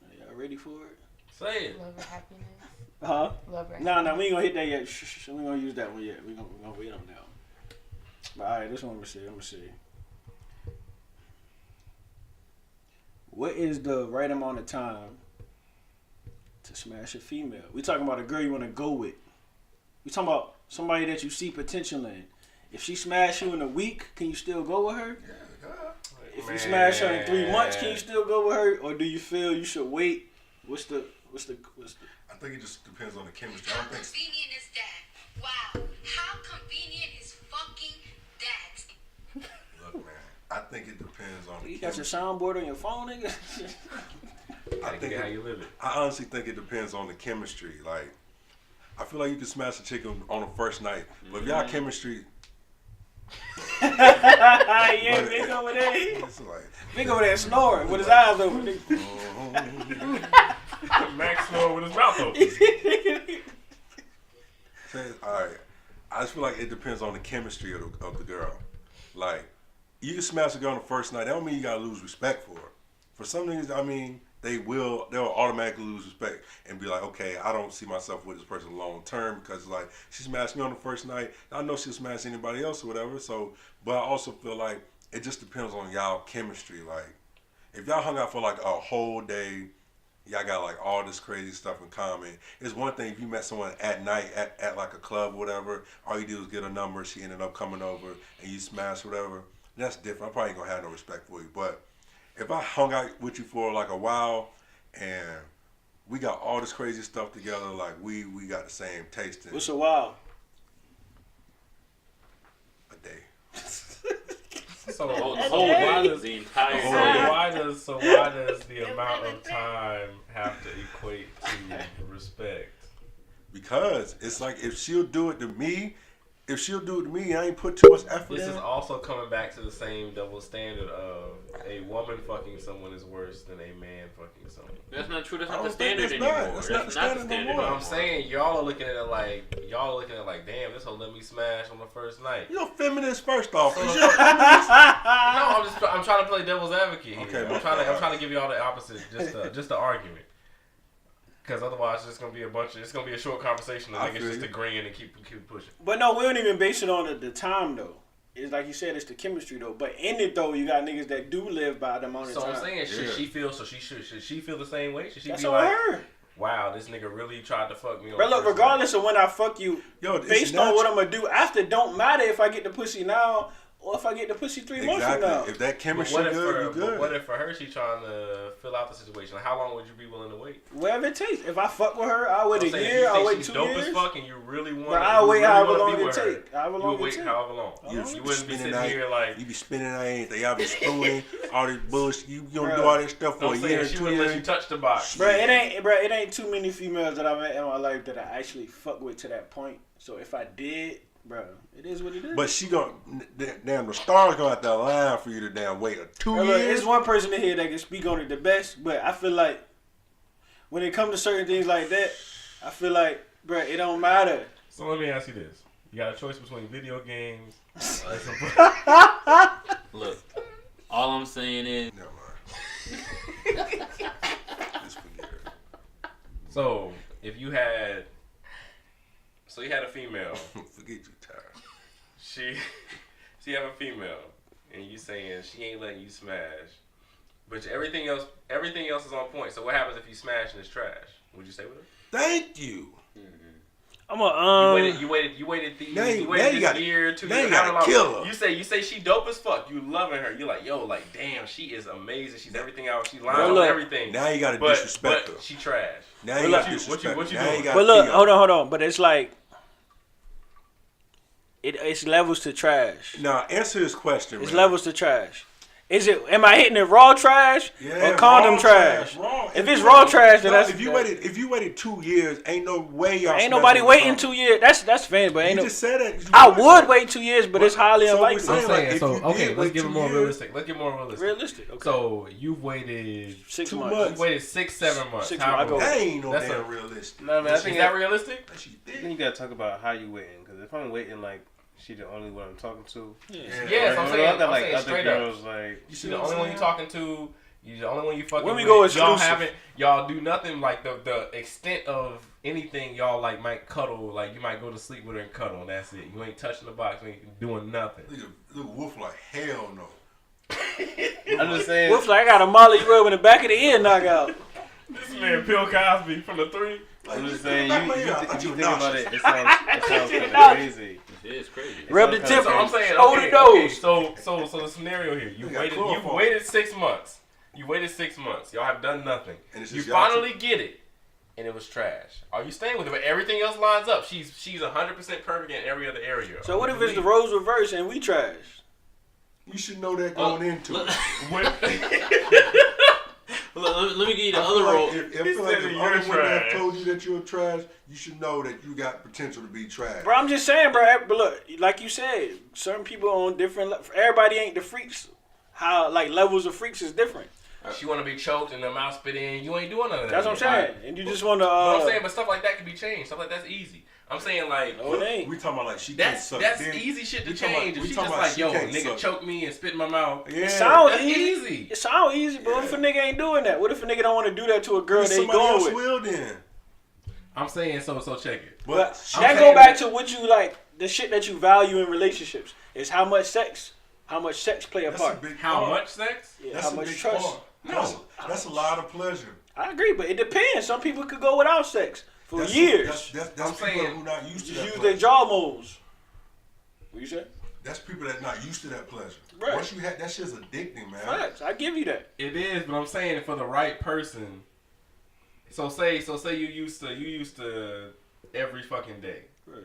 Are y'all ready for it? Say it. Love or happiness? Huh? Love or No, we ain't gonna hit that yet. We ain't gonna use that one yet. We gonna wait on that one. But alright, this one I'm gonna say. What is the right amount of time to smash a female? We talking about a girl you want to go with. We talking about somebody that you see potential in. If she smash you in a week, can you still go with her? Yeah. If you smash her in 3 months, can you still go with her? Or do you feel you should wait? What's the I think it just depends on the chemistry. I How don't think. convenient is that? Wow. How convenient is fucking that? Look, man. I think it depends on the You got your chemistry. soundboard on your phone, nigga? I think how you live it. I honestly think it depends on the chemistry. Like, I feel like you can smash a chick on the first night, but if y'all chemistry, Yeah, Big over there. it's like, Big over there snoring with his eyes open. Max snore with his mouth open. all right. I just feel like it depends on the chemistry of the girl. Like, you can smash a girl on the first night. That don't mean you gotta lose respect for her. For some niggas, I mean, they'll automatically lose respect and be like, okay, I don't see myself with this person long term because like she smashed me on the first night. I know she'll smash anybody else or whatever. So, but I also feel like it just depends on y'all chemistry. Like, if y'all hung out for like a whole day, y'all got like all this crazy stuff in common. It's one thing if you met someone at night at like a club or whatever, all you do is get a number, she ended up coming over and you smash whatever. That's different. I probably ain't gonna have no respect for you. But if I hung out with you for like a while and we got all this crazy stuff together, like we got the same taste in What's a while? a day. So why does the entire why does the amount of time have to equate to respect? Because it's like if she'll do it to me, I ain't put too much effort This in. is also coming back to the same double standard of a woman fucking someone is worse than a man fucking someone. That's not true. That's I not the don't think standard that's not. anymore. That's That's not the not the standard standard no more. But anymore. I'm saying y'all are looking at it like, damn, this whole let me smash on the first night. You're a feminist first off. So- Is you a feminist? No, I'm trying to play devil's advocate here. Okay, I'm trying to give y'all the opposite, just the argument. Because otherwise, it's just gonna be it's gonna be a short conversation. And I niggas feel just you. agreeing and keep pushing. But no, we don't even base it on the time though. It's like you said, it's the chemistry though. But in it though, you got niggas that do live by the amount of So time. I'm saying, should Yeah. she feel? So should she feel the same way? Should she That's be on like, her. wow, this nigga really tried to fuck me? On But the look, first regardless of when I fuck you, Yo, it's based on what natural. I'm gonna do after, don't matter if I get the pussy now or if I get the pussy 3 months from now. Exactly. If that night? But chemistry what if good, you but good. what if for her she trying to fill out the situation? Like, how long would you be willing to wait? Whatever it takes. If I fuck with her, I'll wait I'm a saying, if year, you I'll think wait she's 2 dope years. as fuck and you really want, But I'll wait however long be it with her, take. However you long would it wait take. however long. You You wouldn't be spending sitting that- here like. You be spending anything. Y'all be spooning all this bullshit. You don't do Bruh. all this stuff for I'm a saying year, she 2 wouldn't let you years. touch the box. Bro, it ain't too many females that I met in my life that I actually fuck with to that point. So if I did, bro, it is what it is. But she gonna damn the stars gonna have to align for you to damn wait 2 Bro, look, years. it's one person in here that can speak on it the best, but I feel like when it comes to certain things like that, I feel like, bro, it don't matter. So let me ask you this: you got a choice between video games. Look, all I'm saying is, Never mind. Just forget it. So if you had a female, Forget you, Tyra. she have a female, and you saying she ain't letting you smash, but everything else is on point. So what happens if you smash and it's trash? Would you stay with her? Thank you. I'm a You waited Now you this gotta- year, 2 now years. you gotta however long. kill her. You say she dope as fuck. You loving her. You like, yo, like, damn, she is amazing. She's everything out. She's lying Well, on look, everything. Now you gotta but disrespect her. she trash. Now you What gotta you- disrespect what you her. Now doing? gotta But look, kill her. hold on. But it's like it's levels to trash. Now answer this question, It's man. levels to trash. Am I hitting it raw trash or condom raw trash? Raw. If it's raw trash, then No, that's if you waited 2 years, ain't no way y'all. ain't smashing nobody with waiting condom. 2 years. That's fair, but ain't You no. just said that. I would wait 2 years, but it's highly So we're unlikely. saying, I'm like, saying, if so you did okay, let's wait give it 2 more years- realistic. Let's get more realistic. Realistic. Okay. So you've waited 6 2 months. months. You waited 6-7 months. 6 However months. I long. That ain't no That's damn a- realistic. No, man, I Is think that realistic? That she then did. you gotta talk about how you waiting. Because if I'm waiting like she the only one I'm talking to, Yes, I'm Or saying, I got like saying other straight girls up. like You She see the what I'm only one you saying? talking to. You the only one you fucking When we with. go Y'all exclusive. y'all do nothing like the extent of anything y'all like might cuddle. Like you might go to sleep with her and cuddle, and that's it. You ain't touching the box. You ain't doing nothing. Look, Wolf like hell no. I'm just saying. Wolf's like, I got a Molly rub in the back of the ear knockout. This man Bill Cosby from the 3. I'm just Like, saying, back my you ear. I thought if you you think about nauseous. it, it sounds kind of crazy. it is crazy. Rub the So tip. So I'm saying, Hold okay, the nose. so the scenario here, you You got waited chloroform. 6 months. You waited 6 months. Y'all have done nothing. And it's You just y'all finally get it, and it was trash. Are you staying with her? But everything else lines up. She's 100% perfect in every other area. So what if it's the roles reversed and we trash? You should know that going into it. Let me give you the I feel other like role. If other said women you're have trash. told you that you're trash, you should know that you got potential to be trash. Bro, I'm just saying, bro. But look, like you said, certain people on different. Everybody ain't the freaks. How like levels of freaks is different. She want to be choked and the mouth spit in. You ain't doing none of that. That's what I'm saying. And you just want to. But I'm saying, but stuff like that can be changed. Stuff like that's easy. I'm saying like. No, it ain't. We talking about like she can't That's suck dick. easy shit to We talking change. about- If we she talking just about like, she yo, can't nigga, suck. choke me and spit in my mouth. Yeah. It sounds That's easy. easy. It sound easy, but what if a nigga ain't doing that? What if a nigga don't want to do that to a girl that he somebody going else with? will then. I'm saying so check it. But That go back to what you like, the shit that you value in relationships is how much sex play a that's part. a big How part. much sex? Yeah, That's how a much big trust. part. That's a lot of pleasure. I agree, but it depends. Some people could go without sex for That's years. That's I'm people saying, who not used to Just that use pleasure. their jaw moles. What you say? That's people that not used to that pleasure. Right. Once you had that shit's addicting, man. Facts. I give you that. It is, but I'm saying for the right person. So say you used to every fucking day. Right.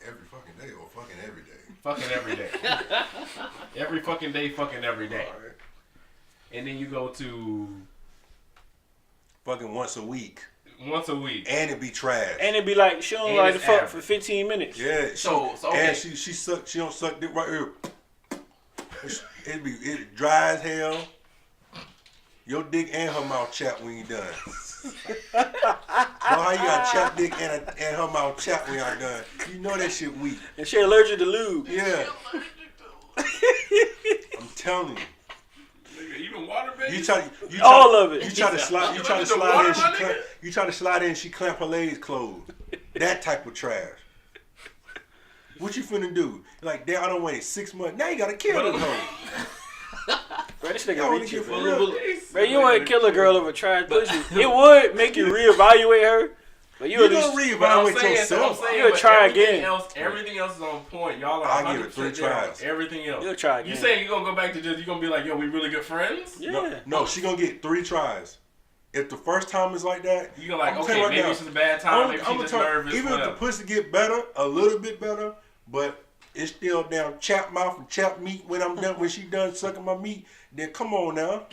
Every fucking day or fucking every day. Fucking every day. Every fucking day, fucking every day. All right. And then you go to Fucking once a week. once a week. And it be trash. And it'd be like she don't And like to it's fuck average. for 15 minutes. Yeah. So okay. And she don't suck dick right here. It dry as hell. Your dick and her mouth chap when you done. Know how you got chap dick and her mouth chap when y'all done. You know that shit weak. And she allergic to lube. Yeah. I'm telling you. Nigga, even water, baby. You try All of it. You try to slide in, you try to slide in, she clamp her legs closed. That type of trash. What you finna do? Like, damn, I don't wait 6 months. Now you gotta kill this hoe. Bro, this Y'all nigga wanna reaching get for for real. real? Bro, you want to kill a girl over trash pussy. It would make you reevaluate her, but you You at least gonna But I'm reevaluate saying, yourself. You'll but try everything again. Everything else is on point. Y'all are I'll give it 100% 3 there on tries. everything else. you'll try again. You saying you gonna go back to just you gonna be like, yo, we really good friends? Yeah. No, she gonna get 3 tries. If the first time is like that, You gonna like, I'm okay, telling you maybe right it's just a bad time. Maybe I'm she's just gonna nervous. even if whatever. the pussy get better, a little bit better, but it's still down chap mouth and chap meat when I'm done. When she done sucking my meat, then come on now.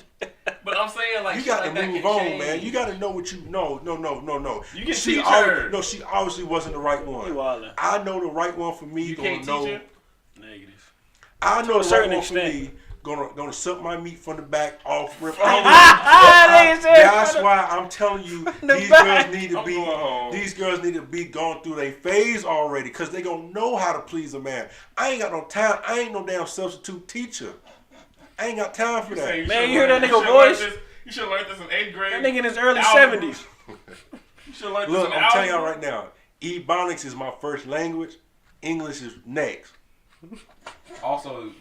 But I'm saying like You shit got like to that move can on, change. man. You got to know what you know. No. You can she teach her. No, she obviously wasn't the right one. You wildin'. I know the right one for me. You gonna can't teach know. her. Negative. I know a the right certain one for extent. me. Gonna suck my meat from the back off rip. Nigga said That's from the- why I'm telling you the these back. girls need to I'm be going home. these girls need to be gone through their phase already, cause they gonna know how to please a man. I ain't got no time. I ain't no damn substitute teacher. I ain't got time for that. You Man, should've you hear that learned- nigga you should've learned voice? this- You should have learned this in 8th grade. That nigga in his early Algebra. 70s. You should have learned Look, this in I'm telling y'all algebra. right now. Ebonics is my first language. English is next. Also,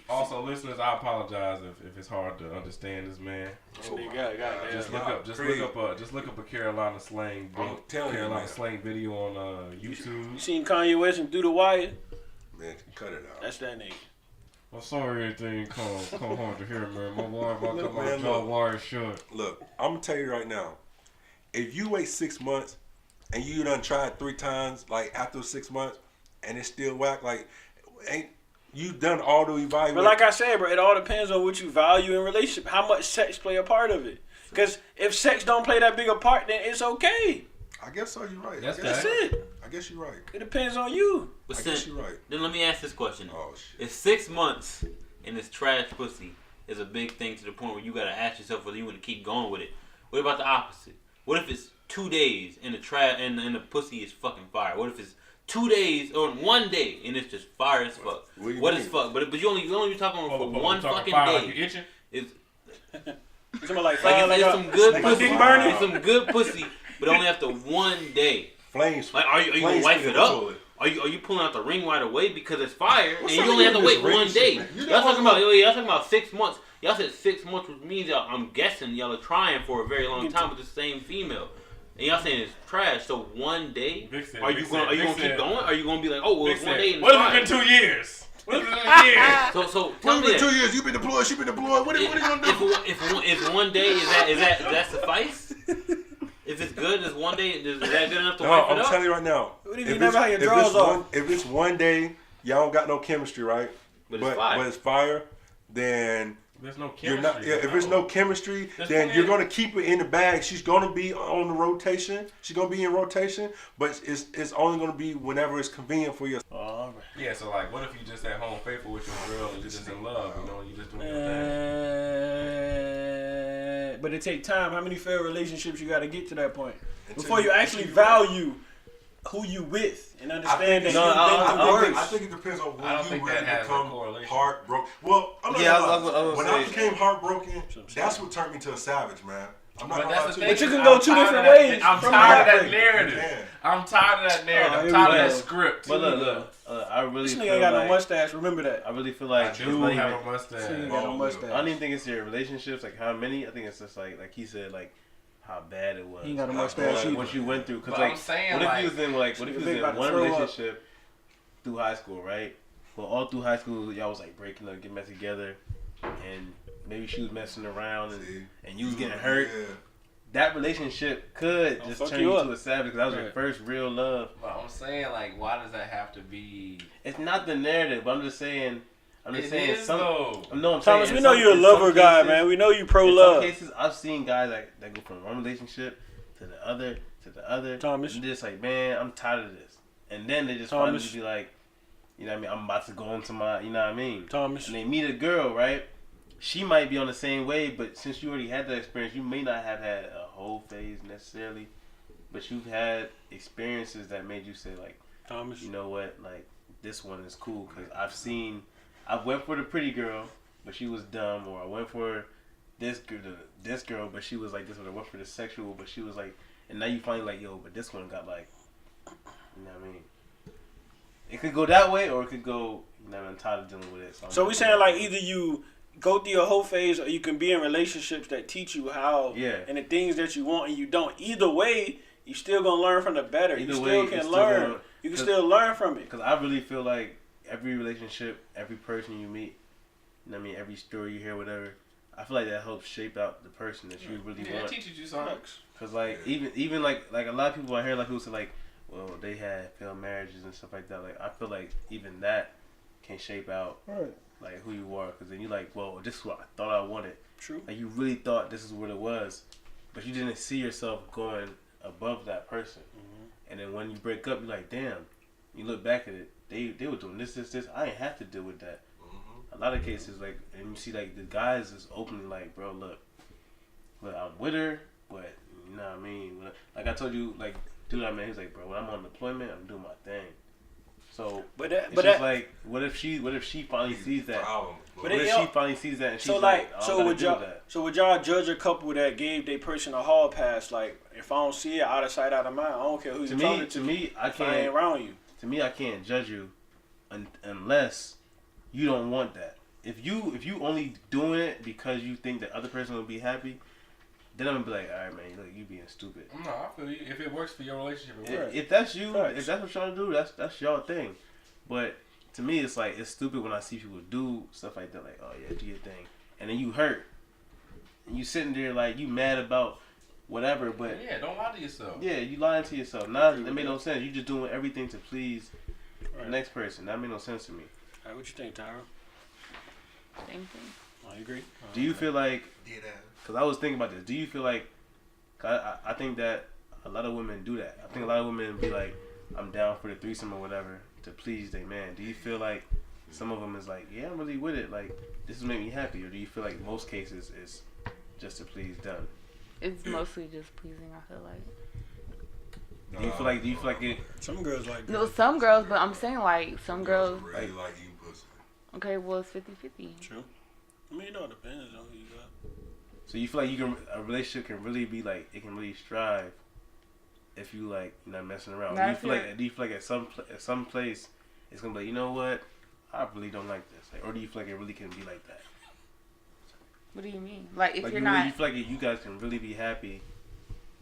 listeners, I apologize if it's hard to understand this man. Just look up a Carolina slang. I'm telling you, Carolina man. slang video on You YouTube. seen Kanye West and Do the Wire? Man, cut it out. That's that nigga. I'm sorry everything come hard to hear, man. My wife, I Look, got my man, jaw look. wire shut. Look, I'm gonna tell you right now. If you wait 6 months and you done tried 3 times, like after 6 months, and it's still whack, like ain't you done all the evaluation? But like I said, bro, it all depends on what you value in relationship. How much sex play a part of it? Because if sex don't play that big a part, then it's okay. I guess so. You're right. That's That's it. I guess you're right. It depends on you. But I since, guess you're right. then let me ask this question. Oh shit. If 6 months in this trash pussy is a big thing to the point where you gotta ask yourself whether you want to keep going with it, what about the opposite? What if it's 2 days and the trash and the pussy is fucking fire? What if it's 2 days or 1 day and it's just fire as fuck? What do you What mean? is fuck? But you only be talking for one fucking Like day. you itching? It's Somebody like, like it's some good like pussy. dick burning? It's some good pussy, but only after 1 day. Flames. Like, are you gonna flames wipe spit it in the up? toilet. Are you pulling out the ring right away because it's fire, What's and up you only with have to this wait ring 1 shit, day? man? You Y'all know talking what- about y'all talking about 6 months. Y'all said 6 months, which means y'all. I'm guessing y'all are trying for a very long time with the same female, and y'all saying it's trash. So 1 day, Vic said- are you Vic gonna said- Vic keep said- going? Are you gonna be like, oh well, Vic it's 1 said, day and what it's if fire? it's been 2 years? What if it's been years? So tell Well, me it's been 2 that. years. You been deployed. She been deployed. What are you gonna do? If 1 day does that suffice? If it's good, is 1 day is that good enough to No, wipe it I'm up? telling you right now. What if you never had your drawers off? If it's 1 day, y'all don't got no chemistry, right? But it's fire. But it's fire. Then There's no you're chemistry. not. Yeah, if there's no chemistry, That's then weird. you're gonna keep it in the bag. She's gonna be on the rotation. She's gonna be in rotation, but it's only gonna be whenever it's convenient for you. Oh, Yeah, so like, what if you just at home faithful with your girl and you're just in love, you know, you just doing your thing? but it take time. How many failed relationships you got to get to that point Until before you actually until value who you with and understand that I think it depends on I don't when think you that really has a become correlation. heartbroken. Well, I'm not Yeah, gonna I was lie. gonna When say- I became heartbroken, that's what turned me to a savage, man. I'm not But gonna that's lie the to thing. you. But you can I'm go two tired of different that- ways I'm from tired of that heartbreak. narrative. Yeah. I'm tired of that narrative. Oh, I'm here tired we of go. that script. But look, I really This feel nigga ain't got like, no mustache. Remember that. I really feel I like it's do not have even. a mustache. This nigga ain't got no Oh, mustache. I don't even think it's your relationships, like how many. I think it's just like he said, like how bad it was. He ain't got a Like, mustache Like, either. what you went through. Cause But like, I'm saying, what if like, you was in like, what if you was Big in about to one throw up. relationship through high school, right? Well, all through high school, y'all was like breaking up, getting back together, and maybe she was messing around, and you was getting hurt. Yeah. That relationship could I'll just fuck turn you you up. to a savage because that was your Right. first real love. But I'm saying, like, why does that have to be? It's not the narrative, but I'm just saying. It is though. No, I'm Thomas, saying we know you're a lover guy, man. We know you pro In love. some cases, I've seen guys that go from one relationship to the other to the other. Thomas. And just like, man, I'm tired of this. And then they just Thomas. finally be like, you know what I mean? I'm about to go into my, you know what I mean? Thomas. And they meet a girl, right? She might be on the same wave, but since you already had that experience, you may not have had a whole phase necessarily, but you've had experiences that made you say like, Thomas. you know what, like this one is cool because I went for the pretty girl, but she was dumb, or I went for this girl, but she was like this one. I went for the sexual, but she was like, and now you finally like, yo, but this one got like, you know what I mean? It could go that way, or it could go, you know, I'm tired of dealing with it. So we saying like either you go through your whole phase, or you can be in relationships that teach you how and the things that you want, and you don't. Either way, you still gonna learn from the better. Either You way, still it's can still learn. gonna- You can still learn from it. Because I really feel like every relationship, every person you meet, you know what I mean, every story you hear, whatever, I feel like that helps shape out the person that you really Yeah, it want. teaches you something. Because like even like a lot of people I hear like who say like, well, they had failed marriages and stuff like that. Like I feel like even that can shape out like who you are. Because then you like, well, this is what I thought I wanted. True. Like you really thought this is what it was, but you didn't see yourself going above that person. Mm-hmm. And then when you break up, you're like, damn. You look back at it, they were doing this. I ain't have to deal with that. A lot of cases, like, and you see, like, the guys is openly like, bro, look, I'm with her, but, you know what I mean? Like I told you, like, dude, I mean, he's like, bro, when I'm on deployment, I'm doing my thing. So, but like, what if she finally sees that? What if she finally sees that and she's so like, so would y'all judge a couple that gave their person a hall pass? Like, if I don't see it, out of sight, out of mind. I don't care who you talking to. To me, I if I ain't around you. To me, I can't judge you unless you don't want that. If you only doing it because you think the other person will be happy, then I'm gonna be like, all right, man, look, you being stupid. No, I feel you. If it works for your relationship, it works. If that's you, if that's what y'all do, that's y'all thing. But to me, it's like it's stupid when I see people do stuff like that. Like, oh yeah, do your thing, and then you hurt, and you sitting there like you mad about whatever. But yeah, don't lie to yourself. Yeah, you lying to yourself. Now that made no sense. You just doing everything to please the next person. That made no sense to me. All right, what you think, Tyra? Same thing. Oh, you agree? Do you feel like? Because I was thinking about this. Do you feel like? I think that a lot of women do that. I think a lot of women be like, I'm down for the threesome or whatever to please their man. Do you feel like some of them is like, yeah, I'm really with it. Like this will make me happy, or do you feel like most cases is just to please them? It's mostly just pleasing. I feel like. Do you feel like it? Some girls like that. No, some girls, but I'm saying like some girls. Really like eating pussy. Okay, well it's 50-50. True. I mean, it all depends on who you got. So you feel like a relationship can really be like, it can really strive if you like, you're not messing around. Do you feel like at some place it's gonna be like, you know what, I really don't like this, like, or do you feel like it really can be like that? What do you mean? Like if like you're you not, you feel like you guys can really be happy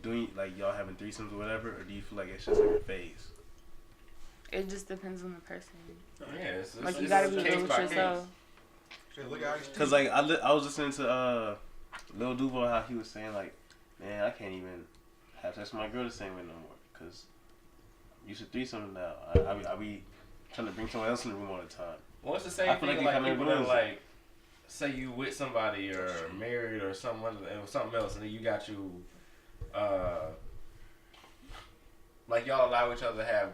doing like y'all having threesomes or whatever, or do you feel like it's just like a phase? it just depends on the person. Yeah, it's Like you gotta be real with yourself. Cause like I was listening to Lil Duval, how he was saying like, man, I can't even have sex with my girl the same way no more, cause I'm used to threesomes now. I be trying to bring someone else in the room all the time. Well, it's the same thing like people that like, say you with somebody or married or something else, and then you got you, like y'all allow each other to have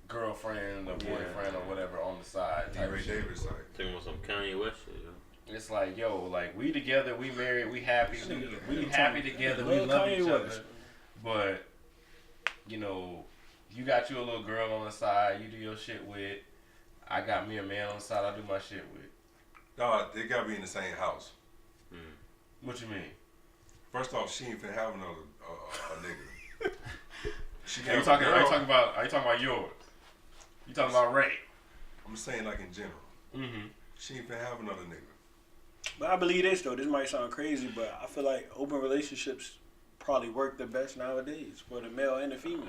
girlfriend or boyfriend or whatever on the side. Ray Davis like. Talking about some Kanye West shit, yo. It's like, yo, like we together, we married, we happy, we happy together, we love each other. But you know, you got you a little girl on the side. You do your shit with. I got me a man on the side. I do my shit with. No, they gotta be in the same house. What you mean? First off, she ain't finna have another a nigga. Are you talking about yours? You talking about Ray? I'm saying like in general. Mm-hmm. She ain't finna have another nigga. But I believe this though. This might sound crazy, but I feel like open relationships probably work the best nowadays for the male and the female.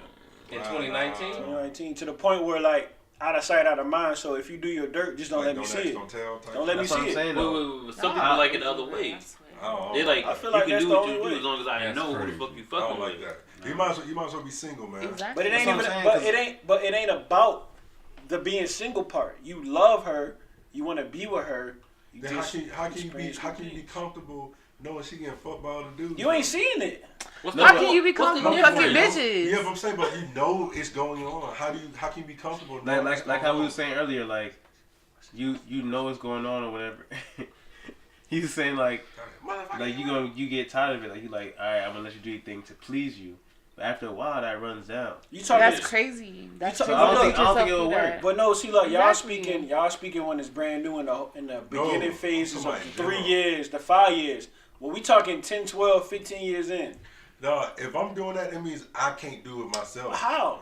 In 2019? 2019, to the point where like out of sight, out of mind. So if you do your dirt, just don't let me see it. Don't tell. Don't let me see it. Wait, some people like it the other way. They like, I feel like you can that's do the what only you way. do as long as I know who the fuck you I fucking don't like with. that. You might as well be single, man. Exactly. But it ain't That's even. what I'm saying, But it ain't about the being single part. You love her. You want to be with her. You Then just how can you be experience comfortable knowing she getting fucked by all the dudes? You ain't seeing it. How can you be comfortable difference? fucking bitches? Yeah, but I'm saying, but you know it's going on. How can you be comfortable? knowing it's Like going how we on? were saying earlier, like you know what's going on or whatever. He was saying like you get tired of it. Like you like, all right, I'm gonna let you do your thing to please you. But after a while, that runs down. You talking? That's crazy. That's crazy. I don't think Yourself it'll do work. that. But no, see, like Exactly. y'all speaking when it's brand new in the beginning phases of somebody the 3 general. years, the 5 years. When we talking 10, 12, 15 years in. No, if I'm doing that, it means I can't do it myself. How?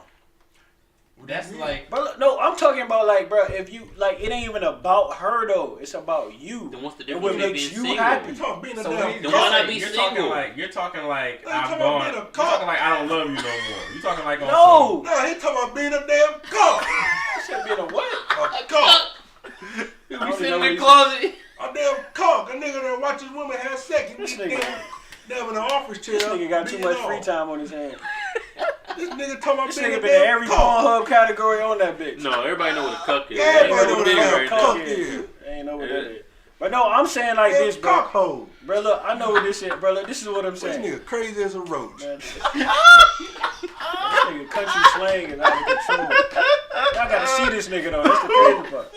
What do you That's mean? like. But look, no, I'm talking about like, bro, if you like, it ain't even about her though. It's about you. Then what's the And difference what between makes being you single? happy? You talking being a So damn when Then why not be you're single? You're talking like Hey, I've come on, gone. being a You're cop. talking like I don't love you no more. You talking like on No, No, he talking about being a damn cop. I said being a what? A cop. You I be don't sitting know in what the he closet. A damn cop. A nigga that watches women have sex. He This be nigga. damn in the office chair. This nigga got too beating much off. free time on his hands. This nigga talking about This being nigga a been in damn every cop. Pornhub category on that bitch. No, everybody know what a cuck is. Everybody Ain't know no what a big damn right now. cuck is. Ain't know what that is. But no, I'm saying like this, bro. Cock hole. Bro, look, I know what this is, bro. Look, this is what I'm This saying. nigga crazy as a roach. Man, this nigga country slang is out of control. Y'all gotta see this nigga though. That's the crazy part.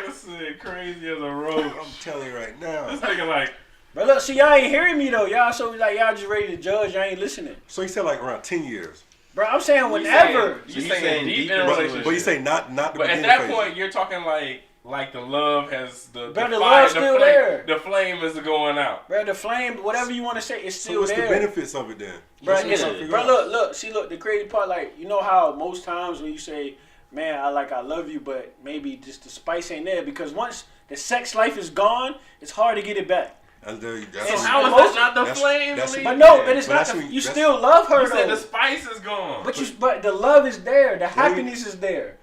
This nigga crazy as a roach. I'm telling you right now. This nigga like. But look, see, y'all ain't hearing me though. Y'all so like y'all just ready to judge. Y'all ain't listening. So he said like around 10 years. Bro, I'm saying whenever. You you saying saying deep deep in a in relationship. But you say not the But at beginning that phase. point, you're talking like the love has the But the fire, love's still flame, there. The flame is going out. Bro, the flame, whatever you want to say, it's So still what's there. the benefits of it then? Bro, Let's it's, figure bro, out. look, the crazy part, like, you know how most times when you say, man, I love you, but maybe just the spice ain't there, because once the sex life is gone, it's hard to get it back. That's So It's- how is most- that not the that's- flame? that's- leaving? But no, but it's but not. that's when- You that's- still love her You said though. the spice is gone. But the love is there. The happiness is there.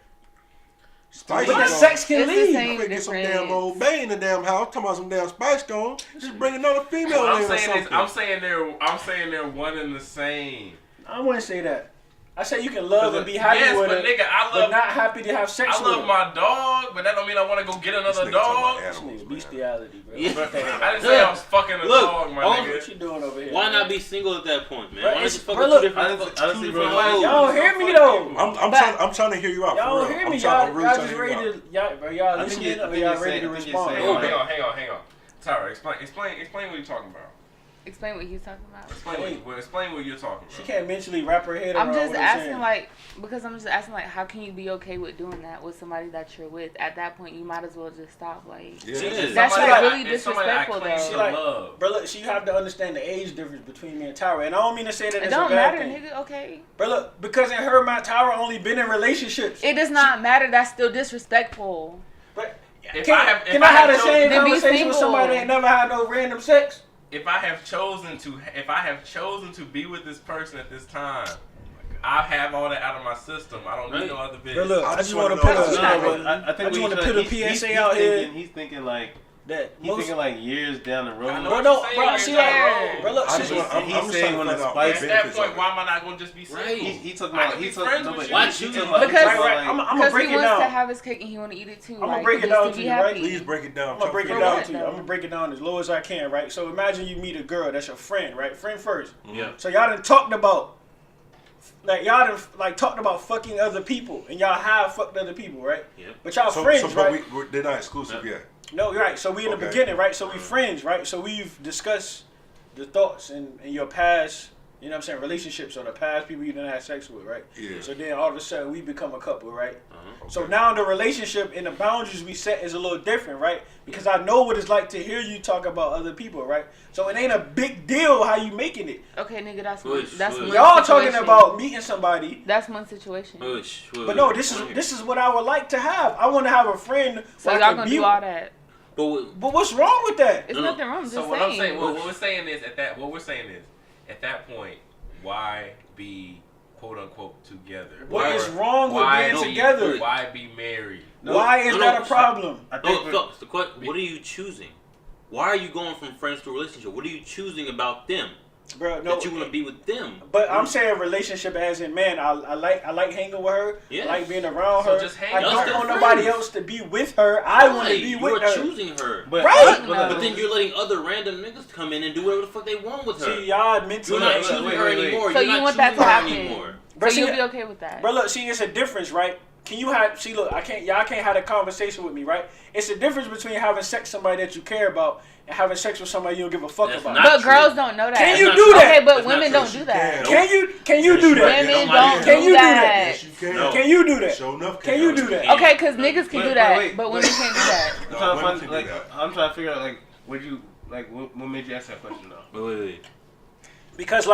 Spice But the gone. sex can It's the leave. same I'm finna get some damn difference. old bay in the damn house. Talking about some damn spice gone. Just bring another female What in I'm or saying something. is, I'm saying they're one and the same. I wouldn't say that. I say you can love and be happy Yes, with but her, nigga, I but love not happy to have sex I with love her. my dog, but that don't mean I want to go get This another nigga talking dog. about This animals, nigga's man. bestiality, bro. Yeah. I didn't say I was fucking a Look, dog, my all- nigga. What you doing over here? Why man? not be single at that point, man? Bro, Why not it's- just fuck bro, with look, two different honestly, bro, hoes? Y'all don't hear me though. I'm trying to hear you out. Y'all for don't real. hear I'm me. trying- I'm Y'all really trying just to hear you ready out. to y'all I think listening you- I or think y'all you're ready saying- to I think you're respond? saying, Oh, like- hang on. Tyra, explain what you're talking about. Explain what he's talking about. Explain what you're talking She about. can't mentally wrap her head around I'm just what asking, saying. like, because I'm just asking, like, how can you be okay with doing that with somebody that you're with? At that point, you might as well just stop. Like, Yeah. that's Somebody like I- really it's somebody I disrespectful, claim though. to like, love. Bro, look, so you have to understand the age difference between me and Tyra, and I don't mean to say that It it's don't a bad matter, thing. nigga. Okay. Bro, look, because in her mind, Tyra only been in relationships. It does not matter. That's still disrespectful. But If can I have- can if I I have have the same chosen to be conversation with single. somebody that ain't never had no random sex? If I have chosen to be with this person at this time, I have all that out of my system. I don't need no other bitch. Bro, look, I I just just want to wanna put know- a, No, but I think I just what want to he's put a trying- PSA out here He's thinking like that he's most. thinking like years down the I road. know Bro, what no, you're saying, bro, you're see, saying like, wrong. bro, look, I just see, want. I'm he's just saying trying to when find the out spice- the At that benefits point, of why it. am I not going to just be single? Right. He talking I about can be he friends talking with about you. he talking Why about Because- right, right. I'm gonna Because break he it wants to down. have his cake and he want to eat it too. I'ma Like, break he it needs down to to be you, right? happy. Please break it down. I'm gonna break it For down what, to you. though? I'm gonna break it down as low as I can, right? So imagine you meet a girl that's your friend, right? Friend first. Yeah. So y'all done talked about, like y'all done like talked about fucking other people, and y'all have fucked other people, right? Yep. But y'all So, friends, but right? they're not exclusive yet. No, you're right. So we in the Okay. beginning, right? So we friends, right? So we've discussed the thoughts and your past You know what I'm saying? Relationships are the past people you didn't have sex with, right? Yeah. So then all of a sudden we become a couple, right? Uh-huh. So now the relationship and the boundaries we set is a little different, right? Because I know what it's like to hear you talk about other people, right? So it ain't a big deal how you making it. Okay, nigga, that's Swish, one swish. Y'all situation. talking about meeting somebody. That's one situation. But no, this is what I would like to have. I want to have a friend. So where I y'all can gonna be do all that? But what's wrong with that? It's No. nothing wrong. So Just what saying. I'm saying, what we're saying is at that point, why be quote unquote together? What is wrong with why being be- together? Why be married? Why is that a problem? What are you choosing? Why are you going from friends to a relationship? What are you choosing about them? Bro, no. That you want to be with them? But I'm saying relationship as in, man, I like hanging with her. Yes. I like being around So her. just hang I out. don't Y'all want still nobody friends. else to be with her. I want to be You with are her. choosing her. Right. But then you're letting other random niggas come in and do whatever the fuck they want with her. See, y'all mentally. You're not choosing her anymore. So You're you not want that choosing to her happen? anymore. Bro, So see, you'll be okay with that? Bro, look, see, it's a difference, right? Can you have? See, look, y'all can't have a conversation with me, right? It's a difference between having sex with somebody that you care about and having sex with somebody you don't give a fuck That's about. not But true. girls don't know that. Can you That's do not that? Okay, but That's not women true. don't do that. Can you do that? Women Nobody don't Can do you do that? that. Yes, you can. No. Can you do that? Show enough. Can you do that? Okay, because niggas can do that, but women can't do that. No, I'm women trying to can find, do that. I'm trying to figure out what made you ask that question though? Wait. Because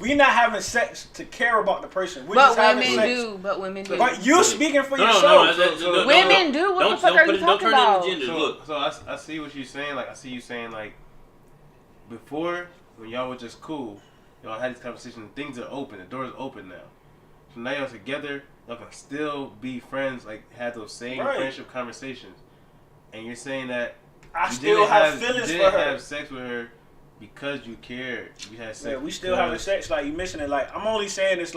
we not having sex to care about the person. We're But just having women sex. do. But women do. But you speaking for No, yourself. Women do? What the fuck are you Don't talking turn about? into gender. Look. So I see what you're saying. Like I see you saying before when y'all were just cool, y'all had this conversation. Things are open. The door is open now. So now y'all together. Y'all can still be friends. Have those same Right. friendship conversations. And you're saying that I you still didn't have feelings you for didn't her. have sex with her because you cared. You had sex. Yeah, we still because- having sex. You missing it. I'm only saying it's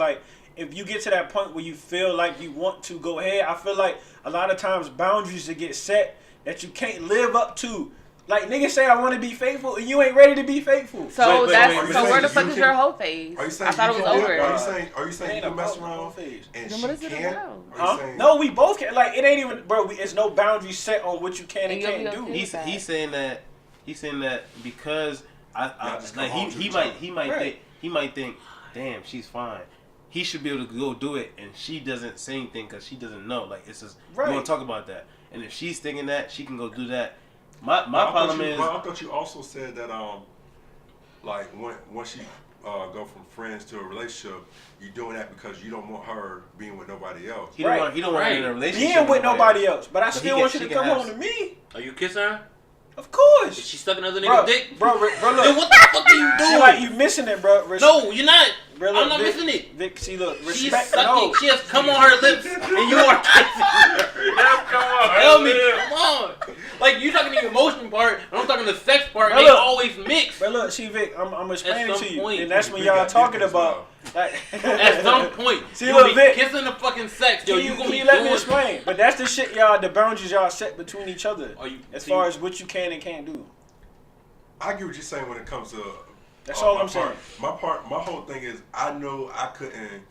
if you get to that point where you feel like you want to go ahead, I feel like a lot of times boundaries that get set that you can't live up to. Niggas say I want to be faithful and you ain't ready to be faithful. So wait, that's wait, so wait, where the you fuck is can- your whole phase? Are you saying I thought it you was can- over. Are you saying you can mess around and Then she what is it can't? about? Are you Huh? saying- No, we both can. It ain't even, bro. It's no boundaries set on what you can and And you'll can't be do. okay. He's saying that because Not just come home to he each might other. Right. he might think, damn, she's fine. He should be able to go do it, and she doesn't say anything because she doesn't know. It's just Right. we want to talk about that. And if she's thinking that, she can go do that. My But I problem thought is I thought you also said that once you go from friends to a relationship, you're doing that because you don't want her being with nobody else. he don't Right. want he don't want her in a Right. relationship Being with nobody else, but I But he still can- want you she to can come have- home to me. Are you kissing her? Of course. Is she sucking another Bro, nigga's dick? bro, look. Then what the fuck are you doing? You missing it, bro. No, you're not. Bro, look, I'm not Vic, missing it. Vic, see, look, She's respect. sucking. No. She has come on her lips, and you are kissing her. Come on, Tell me, come on. You talking the emotion part, and I'm talking the sex part. Now They look. always mix. But look, see, Vic, I'm explaining some to you, point, and that's when Vic y'all got talking dick as about. At some point, See, you look, be Vic. kissing the fucking sex, yo. Can You you, gonna can be you let me doing- explain? But that's the shit, y'all. The boundaries y'all set between each other, Are you- as see- far as what you can and can't do. I get what you're saying when it comes to. That's all my I'm saying. part. My whole thing is I know I couldn't